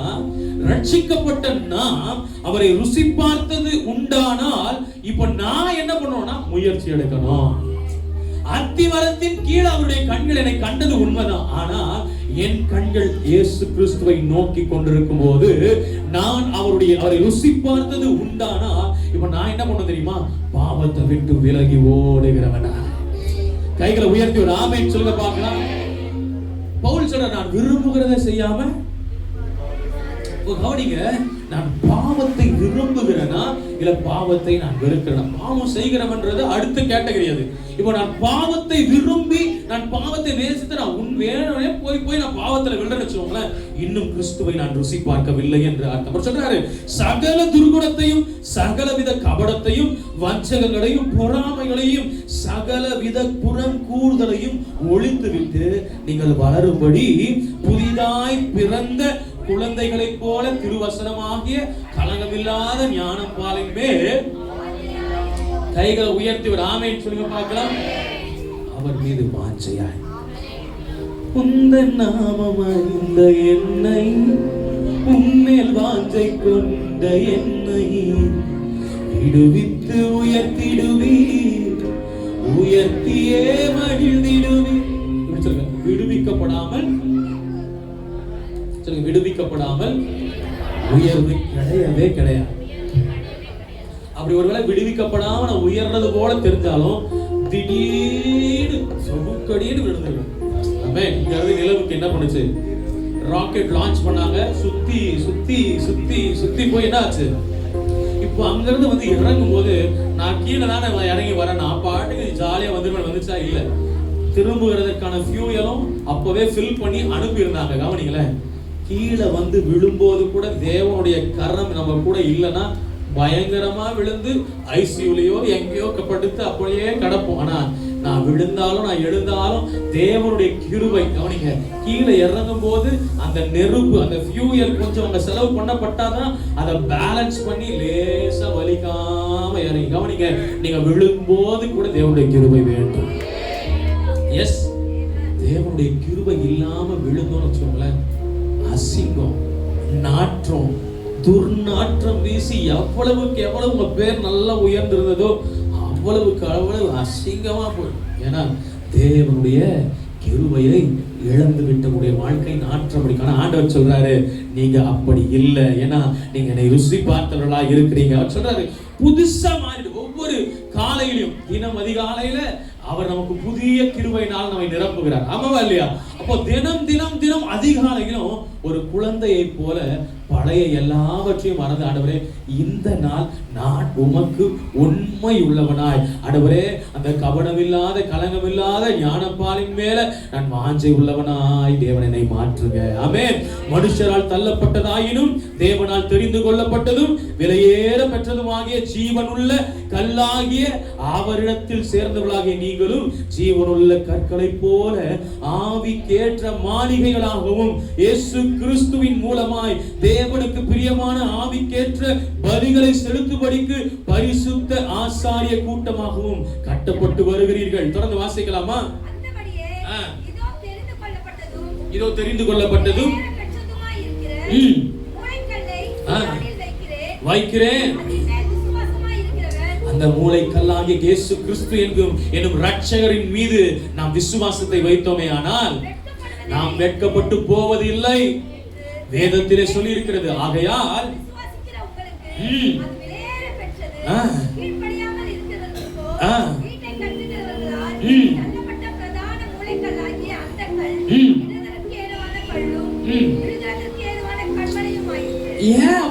ரட்சிக்கப்பட்ட நாம் அவரை ருசி பார்த்தது உண்டானால் இப்ப நான் என்ன பண்ணுவேன்னா முயற்சி எடுக்கணும். அத்திமரத்தின் கீழ் அவருடைய கண்கள் என்னை கண்டது உண்மைதான். ஆனா என் கண்கள் இயேசு கிறிஸ்துவை நோக்கி கொண்டிருக்கும் போது நான் அவரை ருசி பார்த்தது உண்டானா இப்ப நான் என்ன பண்ண தெரியுமா? பாவத்தை விட்டு விலகி ஓடுகிறவனா. கைகளை உயர்த்தி ஒரு ஆமென் சொல்லுங்க பார்க்கலாம். பவுல் சொல்ற, நான் விரும்புகிறதை செய்யாம, கவனிங்க, நான் பாவத்தை விரும்புகிறேனா இல்ல பாவத்தை நான் வெறுக்கிறேனா? பாவம் செய்கிறவன்றது அடுத்த கேட்டகரி. அது இப்போ நான் பாவத்தை விரும்பி நான் பாவத்தை நேசித்து நான் வேணும்னே போய் நான் பாவத்துல விழுறேன்னு வச்சுக்கோங்களேன், இன்னும் கிறிஸ்துவை நான் ருசி பார்க்கவில்லை என்று அர்த்தம். சொல்றாரு, சகல துர்குணத்தையும் சகலவித கபடத்தையும் வஞ்சகங்களையும் பொறாமைகளையும் சகலவித புறம் கூறுதலையும் ஒழித்துவிட்டு நீங்கள் வளரும்படி புதிதாய் பிறந்த குழந்தைகளைப் போல திருவசனமாகிய கலங்கமில்லாத ஞானம் பாலின் மேல் கைகளை உயர்த்தி ஒரு ஆமென் சொல்லுங்க பார்க்கலாம். அவர் மீது வாஞ்சையாய் உந்தன் நாமம் அறிந்த என்னை, உன்மேல் வாஞ்சை கொண்ட என்னை விடுவித்து உயர்த்திடுவீர், உயர்த்தியே மகிழ்ந்திடுவீர். சொல்லுங்க, விடுவிக்கப்படாமல் விடுவிக்கப்படாமல் உயர்வு கிடையவே கிடையாது. அப்படி ஒருவேளை விடுவிக்கப்படாம நான் உயர்றது போல தெரிஞ்சாலும் திடீர்னு சொகுக்கடின்னு விழுந்துருவேன். இங்க நிலவுக்கு என்ன பண்ணுச்சு? ராக்கெட் லான்ச் பண்ணாங்க. சுத்தி சுத்தி சுத்தி சுத்தி போய் என்ன ஆச்சு? இப்போ அங்கிருந்து வந்து இறங்கும் போது நான் கீழே தானே இறங்கி வரேன், நான் பாட்டுக்கு ஜாலியா வந்துச்சா? இல்ல, திரும்புகிறதுக்கான ஃபியூயலும் அப்பவே ஃபில் பண்ணி அனுப்பி இருந்தாங்க. கவனிங்களேன், கீழே வந்து விழும்போது கூட தேவனுடைய கரம் நம்ம கூட இல்லைன்னா பயங்கரமா விழுந்து ஐசியூலையோ எங்கேயோ படுத்து அப்படியே கிடப்போம். ஆனா நான் விழுந்தாலும் நான் எழுந்தாலும் தேவனுடைய கிருபை. கவனிங்க, கீழே இறங்கும் போது அந்த நெருப்பு, அந்த ஃபியூயல் கொஞ்சம் அங்க செலவு பண்ணப்பட்டாதான் அதை பேலன்ஸ் பண்ணி லேசா வலிக்காம இறங்கி. கவனிங்க, நீங்க விழும்போது கூட தேவனுடைய கிருபை வேண்டும். எஸ், தேவனுடைய கிருபை இல்லாம விழுந்தோம்னு வச்சுக்கோங்களேன், அசிங்கம், நாற்றம், துர்நாற்றம் வீசி எவ்வளவுக்கு எவ்வளவு உங்க பேர் நல்லா உயர்ந்திருந்ததோ அவ்வளவுக்கு அவ்வளவு அசிங்கமா போயிடும். ஏன்னா தேவனுடைய கிருபையை இழந்து விட்டவுடைய வாழ்க்கை நாற்றப்படிக்கான ஆண்டவர் சொல்றாரு, நீங்க அப்படி இல்லை. ஏன்னா நீங்க என்னை ருசி பார்த்தவர்களா இருக்கிறீங்க. அவர் சொல்றாரு, புதுசா மாறிடு. ஒவ்வொரு காலையிலும், தினம் அதிகாலையில அவர் நமக்கு புதிய கிருபையினால் நம்மை நிரப்புகிறார். ஆமாவா இல்லையா? அப்போ தினம் தினம் தினம் அதிகாலையிலும் ஒரு குழந்தையை போல பழைய எல்லாவற்றையும் மறந்து, ஆண்டவரே இந்த நாள் நான் உமக்கு உண்மை உள்ளவனாய், ஆண்டவரே அந்த கபடமில்லாத கலங்கமில்லாத ஞானப்பாலின் மேல நான் வாஞ்சை உள்ளவனாய் தேவனை மாற்றுங்க. ஆமென். மனுஷரால் தள்ளப்பட்டதாயினும் தேவனால் தெரிந்து கொள்ளப்பட்டதும் விலையேற பெற்றதுமாகிய ஜீவனுள்ள கல்லாகிய அவரிடத்தில் சேர்ந்தவர்களாகிய நீங்களும் ஜீவனுள்ள கற்களை போல ஆவிக்கேற்ற மாளிகைகளாகவும் இயேசு கிறிஸ்துவின் மூலமாய் தேவனுக்கு பிரியமான ஆவிக்கேற்ற பலிகளை செலுத்தும்படிக்கு பரிசுத்த ஆசாரிய கூட்டமாகவும் கட்டப்பட்டு வருகிறீர்கள். தொடர்ந்து வாசிக்கலாமா? இதோ தெரிந்து கொள்ளப்பட்டதும் வைக்கிறேன். அந்த மூளைக்கல்லாகிய இயேசு கிறிஸ்து எனும் இரட்சகரின் மீது நாம் விசுவாசத்தை வைத்தோமே ஆனால் நாம் வெட்கப்பட்டு போவது இல்லை. வேதத்திலே சொல்லி இருக்கிறது. ஆகையால்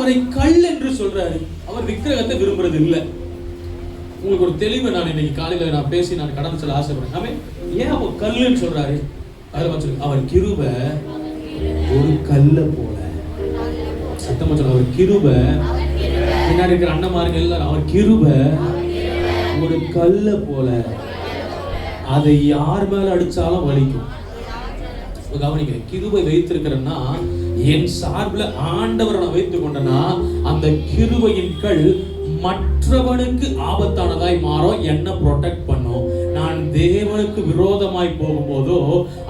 அவரை கல் என்று சொல்றாரு. அவர் விக்கிரகத்தை விரும்புறது இல்லை. உங்களுக்கு ஒரு தெளிவை நான் இன்னைக்கு காலையில நான் பேசி நான் கடந்து சொல்ல ஆசைப்படுறேன். அவன் ஏன் அவர் கல்லுன்னு சொல்றாரு? அவர் கிருபை ஒரு கல்ல போல. சத்தமா சொல்ல, அவர் கிருபை. பின்னாடி இருக்கிற அண்ணமாருங்க எல்லாரும், அவர் கிருபை ஒரு கல்ல போல. அதை யார் மேல அடிச்சாலும் வலிக்கும். கவனிக்க, கிருபை வைத்திருக்கிறேன்னா என் சார்பில் ஆண்டவரை நான் வைத்துக் கொண்டனா அந்த கிருபையின் கல் மற்றவனுக்கு ஆபத்தானதாய் மாறும், என்ன ப்ரொடெக்ட் பண்ணும். நான் தேவனுக்கு விரோதமாய் போகும்போதோ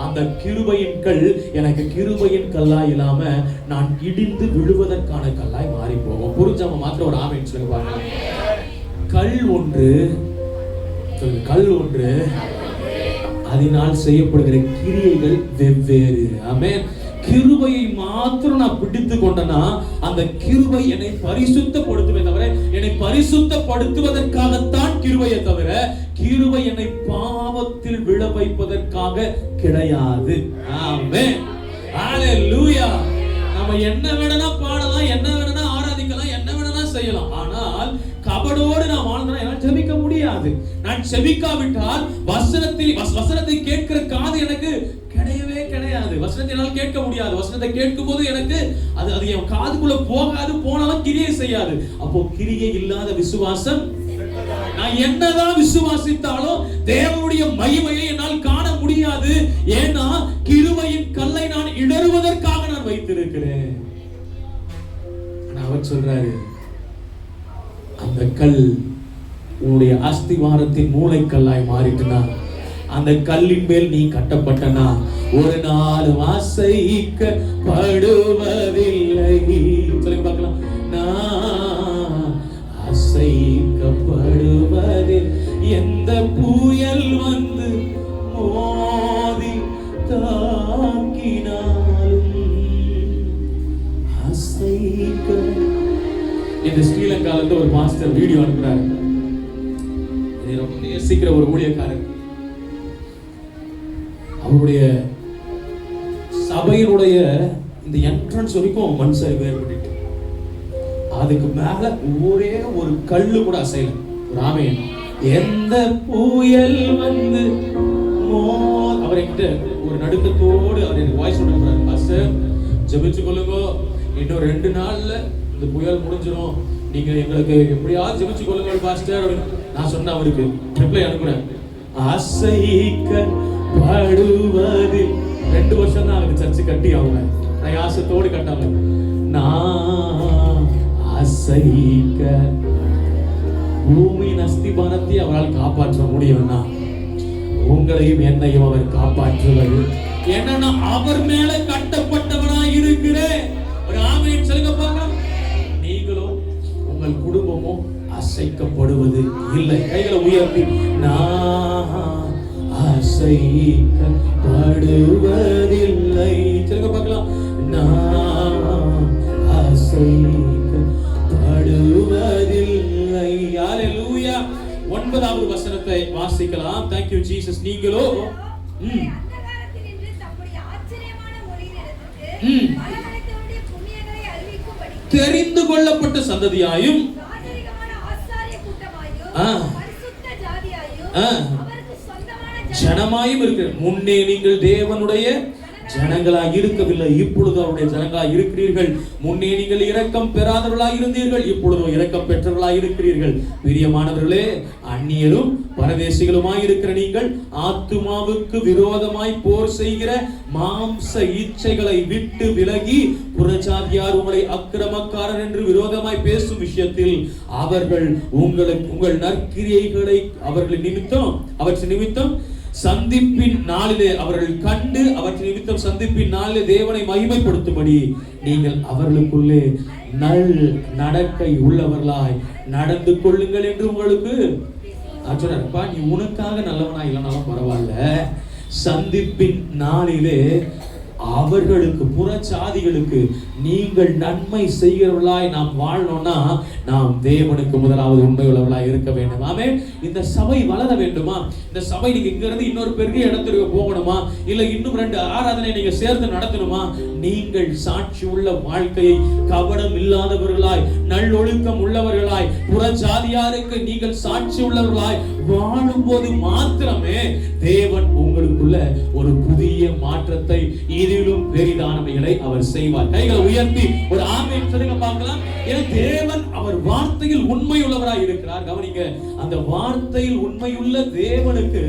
அந்த கிருபையின் கல் எனக்கு கிருபையின் கல்லாய் இல்லாம நான் இடிந்து விழுவதற்கான கல்லாய் மாறி போகும். புரிஞ்சவங்க மாத்திரம் ஒரு ஆமென் சொல்லுங்க பாருங்க. கல் ஒன்று, கல் ஒன்று, அதனால் செய்யப்படுகிற கிரியைகள் வெவ்வேறு. ஆமென். கிருபையை மாத்திரம் நான் பிடித்து கொண்டனா அந்த கிருபை என்னை பரிசுத்தப்படுத்துவே தவிர, என்னை பரிசுத்தப்படுத்துவதற்காகத்தான் கிருபையை தவிர கிருபை என்னை பாவத்தில் விழ வைப்பதற்காக கிடையாது. ஆமென். ஹalleluya. நம்ம என்ன வேணா பாடலாம், என்ன வேணா ஆராதிக்கலாம், என்ன வேணா செய்யலாம். ஆனால் கபடோடு நான் வாழ்ந்தா என்னால் ஜெபிக்க முடியாது. நான் ஜெபிக்காவிட்டால் வசனத்தை கேட்கிற காது எனக்கு கிடையவே கிடையாது. வசனத்தை என்னால் கேட்க முடியாது. வசனத்தை கேட்கும் போது எனக்கு அது என் காதுக்குள்ள போகாது, போனாலும் கிரியை செய்யாது. அப்போ கிரியை இல்லாத விசுவாசம். நான் என்னதான் விசுவாசித்தாலும் தேவனுடைய மகிமையை என்னால் காண முடியாது. ஏன்னா கிருபையின் கல்லை நான் இடறுவதற்காக நான் வைத்திருக்கிறேன். அவர் சொல்றாரு, அந்த கல் உன்னுடைய அஸ்திவாரத்தின் மூளைக்கல்லாய் மாறிட்டுனா, அந்த கல்லின் மேல் நீ கட்டப்பட்டனா ஒரு நாள் அசைக்கப்படுவதில்லை. சொல்லுங்க பார்க்கலாம். நான் அசைக்கப்படுவதில் எந்த புயல் வந்து மோதி தாக்கினாலும் அசைக்க. இந்த ஸ்ரீலங்கால இருந்து ஒரு மாஸ்டர் வீடியோ அனுப்புறாரு. இதை ரொம்ப நேசிக்கிற ஒரு ஊழியக்காரர். அவருடைய சபையினுடைய இந்த என்ட்ரன்ஸ் வரைக்கும் மண் சரிவு ஏற்பட்டு, அதுக்கு மேல ஒரே ஒரு கல்லு கூட அசையல. ராமேன் எந்த புயல் வந்து அவர் என்கிட்ட ஒரு நடுக்கத்தோடு அவர் எனக்கு வாய்ஸ் சொல்றாரு, பாஸ்டர் ஜெபிச்சு கொள்ளுங்க, இன்னும் 2 நாள்ல இந்த புயல் முடிஞ்சிடும், நீங்க எங்களுக்கு எப்படியாவது ஜெபிச்சு கொள்ளுங்க பாஸ்டர். நான் சொன்ன அவருக்கு ரிப்ளை அனுப்புறேன், அசைக்கப்படுவது 2 வருஷம் தான் அவருக்கு சர்ச்சு கட்டி அவங்க பிரயாசத்தோடு கட்டாங்க. நான் அசைக்க பூமியின் அஸ்திபாரத்தை அவரால் காப்பாற்ற முடியும்னா உங்களையும் என்னையும் அவர் காப்பாற்றுவது. என்னன்னா அவர் மேல கட்டப்பட்டவனாய் இருக்கிறேன். ஒரு ஆமென் சொல்லுங்க பார்க்கலாம். நீங்களும் உங்கள் குடும்பமும் அசைக்கப்படுவது இல்லை. கைகளை உயர்த்தி, நான் அசைக்கப்படுவதில்லை சொல்லுங்க பார்க்கலாம். நான் அசைக்கப்படுவதில்லை. ஹalleluya. 9வது வசனத்தை வாசிக்கலாம். Thank you Jesus. நீங்களோ அந்தகாரத்தினின்று தம்முடைய ஆச்சரியமான மொழியினிடத்துக்கு பலவனைத்தவருடைய புண்ணியங்களை அறிவிக்கும்படி தெரிந்து கொள்ளப்பட்ட சந்ததியாயும் ராஜரிகமான ஆசாரிய கூட்டமாயும் பரிசுத்த ஜாதியாயும் அவருக்கு சொந்தமான ஜனமாயும் இருக்கிற. முன்னே நீங்கள் தேவனுடைய ஜனங்களாய் இருக்கவில்லை, இப்பொழுது அவருடைய ஜனங்களாய் இருக்கிறீர்கள். முன்னே நீங்கள் இரக்கம் பெறாதவர்களாய் இருந்தீர்கள், இப்பொழுதோ இரக்கம் பெற்றவர்களாய் இருக்கிறீர்கள். பிரியமானவர்களே, அந்நியரும் பரதேசிகளுமாய் இருக்கிற நீங்கள் ஆத்துமாவுக்கு விரோதமாய் போர் செய்கிற மாம்ச இச்சைகளை விட்டு விலகி, புறஜாதியார் உங்களை அக்கிரமக்காரர் என்று விரோதமாய் பேசும் விஷயத்தில் அவர்கள் உங்கள் நற்கிரியைகளை அவற்றின் நிமித்தம் சந்திப்பின் நாளிலே அவர்கள் கண்டு அவற்றின் நிமித்தம் சந்திப்பின் நாளிலே தேவனை மகிமைப்படுத்தும்படி நீங்கள் அவர்களுக்குள்ளே நல் நடக்கை உள்ளவர்களாய் நடந்து கொள்ளுங்கள் என்று உங்களுக்கு சொன்னார்ப்பா. நீ உனக்காக நல்லவனா இல்லைனாலும் பரவாயில்ல, சந்திப்பின் நாளிலே அவர்களுக்கு புறச்சாதிகளுக்கு நீங்கள் நன்மை செய்கிறவர்களாய் நாம் வாழணும்னா நாம் தேவனுக்கு முதலாவது உண்மை உள்ளவர்களாய் இருக்க வேண்டும். ஆமென். இந்த சபை வளர வேண்டுமா? இந்த சபை நீங்க இங்க இருந்து இன்னொரு பெரிய இடத்துக்கு போகணுமா? இல்ல இன்னும் 2 ஆராதனை நீங்க சேர்ந்து நடத்தணுமா? நீங்கள் சாட்சி உள்ள வாழ்க்கையை கபடம் இல்லாதவர்களாய், நல்லொழுக்கம் உள்ளவர்களாய், புறஜாதியாருக்கு நீங்கள் சாட்சி உள்ளவர்களாய் வாழும்போது மாத்திரமே தேவன் உங்களுக்குள்ள ஒரு புதிய மாற்றத்தை இதிலும் பெரிதானவைகளை அவர் செய்வார். கைகளை உயர்த்தி ஒரு ஆமென் சொல்லுங்க பார்க்கலாம். ஏன்னா தேவன் அவர் வார்த்தையில் உண்மை உள்ளவராய் இருக்கிறார். கவனிங்க, அந்த வார்த்தையில் உண்மையுள்ள தேவனுக்கு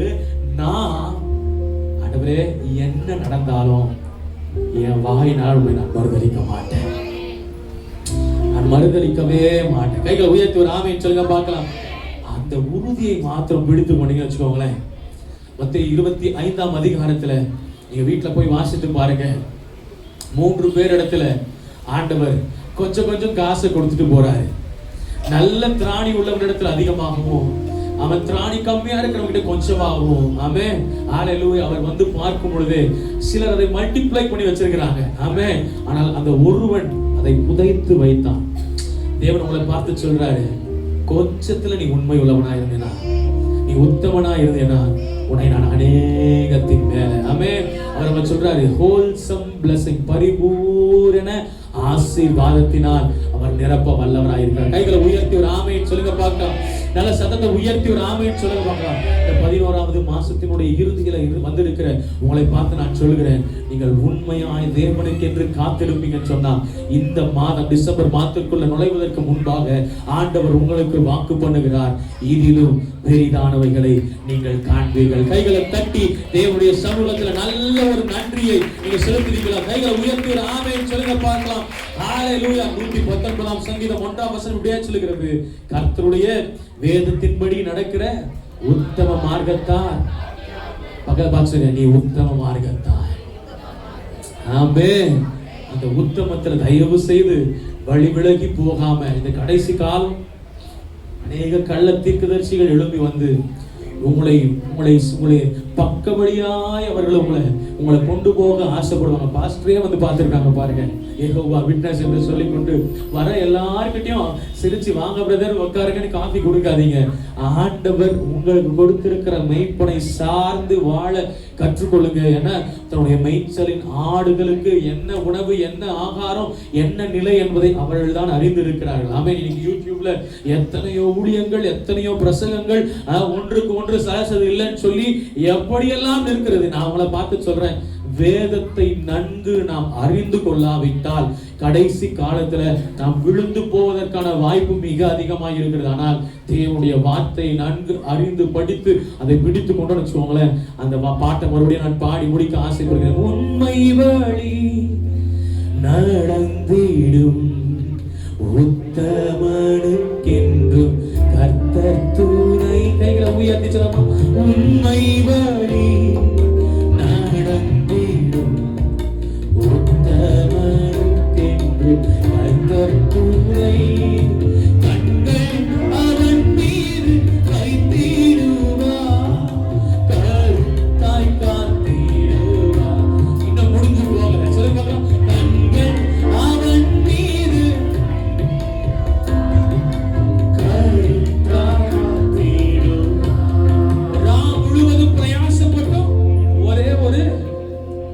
நான் ஆண்டவரே என்ன நடந்தாலும் என் வாயினால் உண்மை நான் மறுதலிக்க மாட்டேன், நான் மறுதலிக்கவே மாட்டேன். கைகளை உயர்த்தி ஒரு ஆமென் சொல்லுங்க பார்க்கலாம். அந்த உறுதியை மாத்திரம் பிடித்து கொண்டீங்கன்னு வச்சுக்கோங்களேன். மத்தேயு 25ஆம் அதிகாரத்துல நீங்க வீட்டுல போய் வாசித்து பாருங்க. 3 பேர் இடத்துல ஆண்டவர் கொஞ்சம் கொஞ்சம் காசை கொடுத்துட்டு போறாரு. நல்ல திராணி உள்ளவங்க இடத்துல அதிகமாகவும், அவன் திராணி கம்மியா இருக்கிறவங்க கொஞ்சமாகவும். ஆமென். ஹல்லேலூயா. அவர் வந்து பார்க்கும் பொழுது சிலர் அதை மல்டிப்ளை பண்ணி வச்சிருக்கிறாங்க. ஆமென். ஆனால் அந்த ஒருவன் அதை புதைத்து வைத்தான். தேவன் உங்களை பார்த்து சொல்றாரு, கொஞ்சத்துல நீ உண்மை உள்ளவனா இருந்தேனா, நீ உத்தமனா இருந்தேனா, உன்னை நான் அநேகத்தின் மேல. ஆமென். அவர் சொல்றாரு, ஹோல்சம் பிளஸிங், பரிபூரண ஆசீர்வாதத்தினால் அவர் நிரப்ப வல்லவராய் இருக்கிறார். கைகளை உயர்த்தி ஒரு ஆமென் சொல்லுங்க பார்க்கலாம். நல்ல சத்தத்தை உயர்த்தி ஒரு ஆமென் சொல்லுங்க பார்க்கலாம். இந்த 11வது மாசத்தினுடைய இறுதியில வந்திருக்கிற உங்களை பார்த்து நான் சொல்கிறேன், நீங்கள் உண்மையாய் தேவனுக்கு என்று காத்திருப்பீங்கன்னு சொன்னா இந்த மாதம் டிசம்பர் மாதத்துக்குள்ள நுழைவதற்கு முன்பாக ஆண்டவர் உங்களுக்கு வாக்கு பண்ணுகிறார், இதிலும் பெரிதானவைகளை நீங்கள் காண்பீர்கள். கைகளை தட்டி தேவனுடைய சமூகத்தில் நல்ல ஒரு நன்றியை நீங்க செலுத்துவீங்களா? கைகளை உயர்த்தி ஒரு ஆமென் சொல்லுங்க பார்க்கலாம். ஹல்லேலூயா. 119ஆம் சங்கீதம் 1ஆம் வசனம் இப்படியே சொல்லுகிறது, கர்த்தருடைய வேதத்தின்படி நடக்கிற உத்தம மார்க்கத்தார். பக்கத்துல பாக்குறீங்க, நீ உத்தம மார்க்கத்தார். ஆமென். அந்த உத்தமத்துல தயவு செய்து வழி விலகி போகாம, இந்த கடைசி காலம் அநேக கள்ள தீர்க்கதரிசிகள் எழும்பி வந்து உங்களை பக்க வழியாய் அவர்கள் உங்களை கொண்டு போக ஆசைப்படுவாங்க. பாஸ்டரே வந்து பார்த்திருக்காங்க பாருங்க. யெகோவா விட்னஸ் என்று சொல்லி கொண்டு வர எல்லார்கிட்டையும் சிரிச்சு வாங்க பிரதர் உட்காருங்கன்னு காஃபி கொடுக்காதீங்க. ஆண்டவர் உங்களுக்கு கொடுத்திருக்கிற மெய்ப்பனை சார்ந்து வாழ கற்றுக்கொள்ளுங்க. ஏன்னா தன்னுடைய மேய்ச்சலின் ஆடுகளுக்கு என்ன உணவு, என்ன ஆகாரம், என்ன நிலை என்பதை அவர்கள் தான் அறிந்திருக்கிறார்கள். ஆமென். இன்னைக்கு யூடியூப்ல எத்தனையோ ஊழியங்கள், எத்தனையோ பிரசங்கங்கள் ஒன்றுக்கு ஒன்று சலசது இல்லைன்னு சொல்லி எப்படியெல்லாம் இருக்கிறது. நான் அவங்கள பார்த்து சொல்றேன், வேதத்தை நன்கு நாம் அறிந்து கொள்ளாவிட்டால் கடைசி காலத்துல நாம் விழுந்து போவதற்கான வாய்ப்பு மிக அதிகமாக இருக்கிறது. ஆனால் தேவனுடைய வார்த்தையை நன்கு அறிந்து படித்து அதை பிடித்து கொண்டு வச்சுக்கோங்களேன். அந்த பாட்டை மறுபடியும் நான் பாடி முடிக்க ஆசைப்படுகிறேன். உண்மை வழி நடந்திடும் உத்தமனுக்கென்றும் கர்த்தர் துணை. கைகளை உயர்த்தி சொல்லமா. உண்மை வழி நடந்திடும் உத்தமனுக்கென்றும் கர்த்தர் துணை. கண்கள் அவன் மீது வைத்திடுவார், கருத்தாய் காத்திடுவார். இன்னும் முடிஞ்சு போகல சொல்லுங்க. கண்கள் அவன் மீது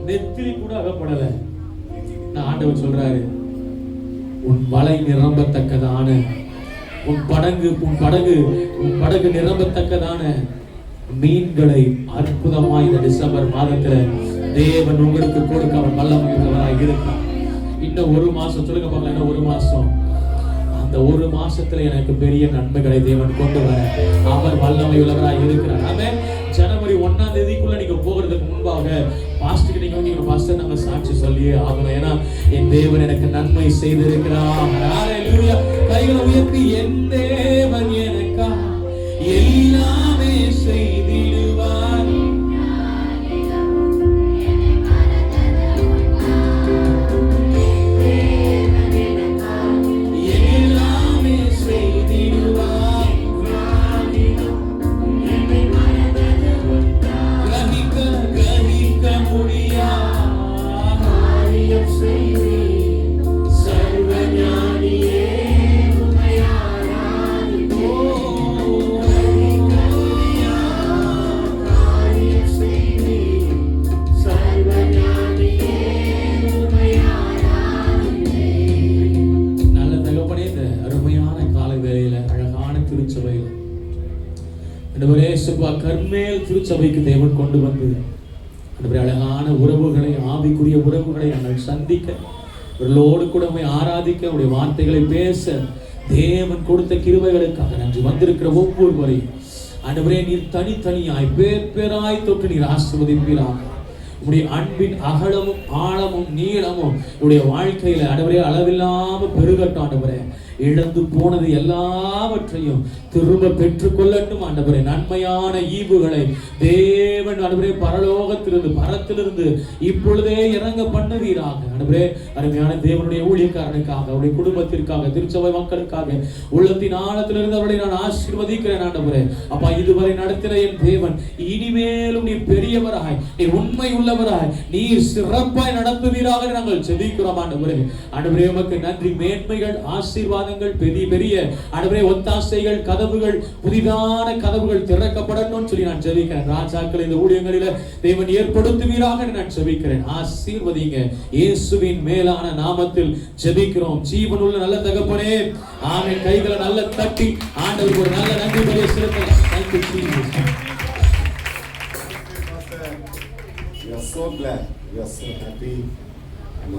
நெத்திலி கூட அகப்படல. ஆண்டவர் சொல்றாரு, உன் வலை நிரம்பத்தக்கதான, உன் படகு நிரம்பத்தக்கதான மீன்களை அற்புதமாய் இந்த டிசம்பர் மாதத்துல தேவன் உங்களுக்கு கொடுக்க அவர் வல்லமை உள்ளவராய் இருக்கிறார். இன்னும் 1 மாசம் சொல்லுங்க பார்க்கலாம். இன்னும் 1 மாசம். அந்த 1 மாசத்துல எனக்கு பெரிய நன்மைகளை தேவன் கொண்டு வர அவர் வல்லமை உள்ளவராய் இருக்கிறார். ஆமென். ஜனவரி 1ஆம் தேதிக்குள்ள நீங்க போகிறதுக்கு முன்பாக பாஸ்டருக்கு நீங்க வந்து பாஸ்டர் நாங்க சாட்சி சொல்லியே ஆகணும். ஏன்னா என் தேவன் எனக்கு நன்மை செய்திருக்கிறார். ஹல்லேலூயா. கைகளை உயர்த்தி என் தேவன் எனக்கா எல்லாமே செய்திடுவார். முடியா ஏசப்பா கர்மேல் திருச்சபைக்கு தேவன் கொண்டு வந்து ஆண்டவரே அழகான உறவுகளை, ஆவிக்குரிய உறவுகளை நாங்கள் சந்திக்க, இவர்களோடு கூட உம்மை ஆராதிக்க, உடைய வார்த்தைகளை பேச தேவன் கொடுத்த கிருபைகளுக்காக நன்றி. வந்திருக்கிற ஒவ்வொருவரையும் ஆண்டவரே நீர் தனித்தனியாய் பேர் பேராய் தொட்டு நீர் ஆசீர்வதிப்பீராக. உடைய அன்பின் அகலமும் ஆழமும் நீளமும் உடைய வாழ்க்கையில ஆண்டவரே அளவில்லாம பெருகட்டும். ஆண்டவரே இழந்து போனது எல்லாவற்றையும் திரும்ப பெற்றுக் கொள்ளட்டும். ஆண்டவரே நன்மையான ஈவுகளை தேவன் ஆண்டவரே பரலோகத்திலிருந்து பரத்திலிருந்து இப்பொழுதே இறங்க பண்ணுவீராக. ஆண்டவரே அருமையான தேவனுடைய ஊழியக்காரனுக்காக, அவருடைய குடும்பத்திற்காக, திருச்சபை மக்களுக்காக உள்ளத்தின் ஆழத்திலிருந்து அவர்களை நான் ஆசீர்வதிக்கிறேன். ஆண்டவரே அப்பா, இதுவரை நடத்தின என் தேவன் இனிமேலும் நீ பெரியவராய், நீ உண்மை உள்ளவராய், நீ சிறப்பாய் நடத்துவீராக நாங்கள் ஜெபிக்கிறோம். ஆண்டவரே ஆண்டவரே உமக்கு நன்றி. மேன்மைகள், ஆசீர்வாதங்கள், பெரிய பெரிய ஆண்டவரே ஒத்தாசைகள், கதவுகள், புதிதான கதவுகள் திறக்கப்படணும் சொல்லி நான் ஜெபிக்கிறேன். ராஜாக்கள் இந்த ஊழியங்களில தேவன் ஏற்படுத்துவீராக நான் ஜெபிக்கிறேன். ஆசீர்வதிங்க. இயேசுவின் மேலான நாமத்தில் ஜெபிக்கிறோம் ஜீவனுள்ள நல்ல தகப்பனே, ஆமென். கைகளை நல்ல தட்டி ஆண்டவருக்கு ஒரு நல்ல நன்றி பலியை செலுத்தலாம். Thank you Jesus. We are so glad. We are so happy.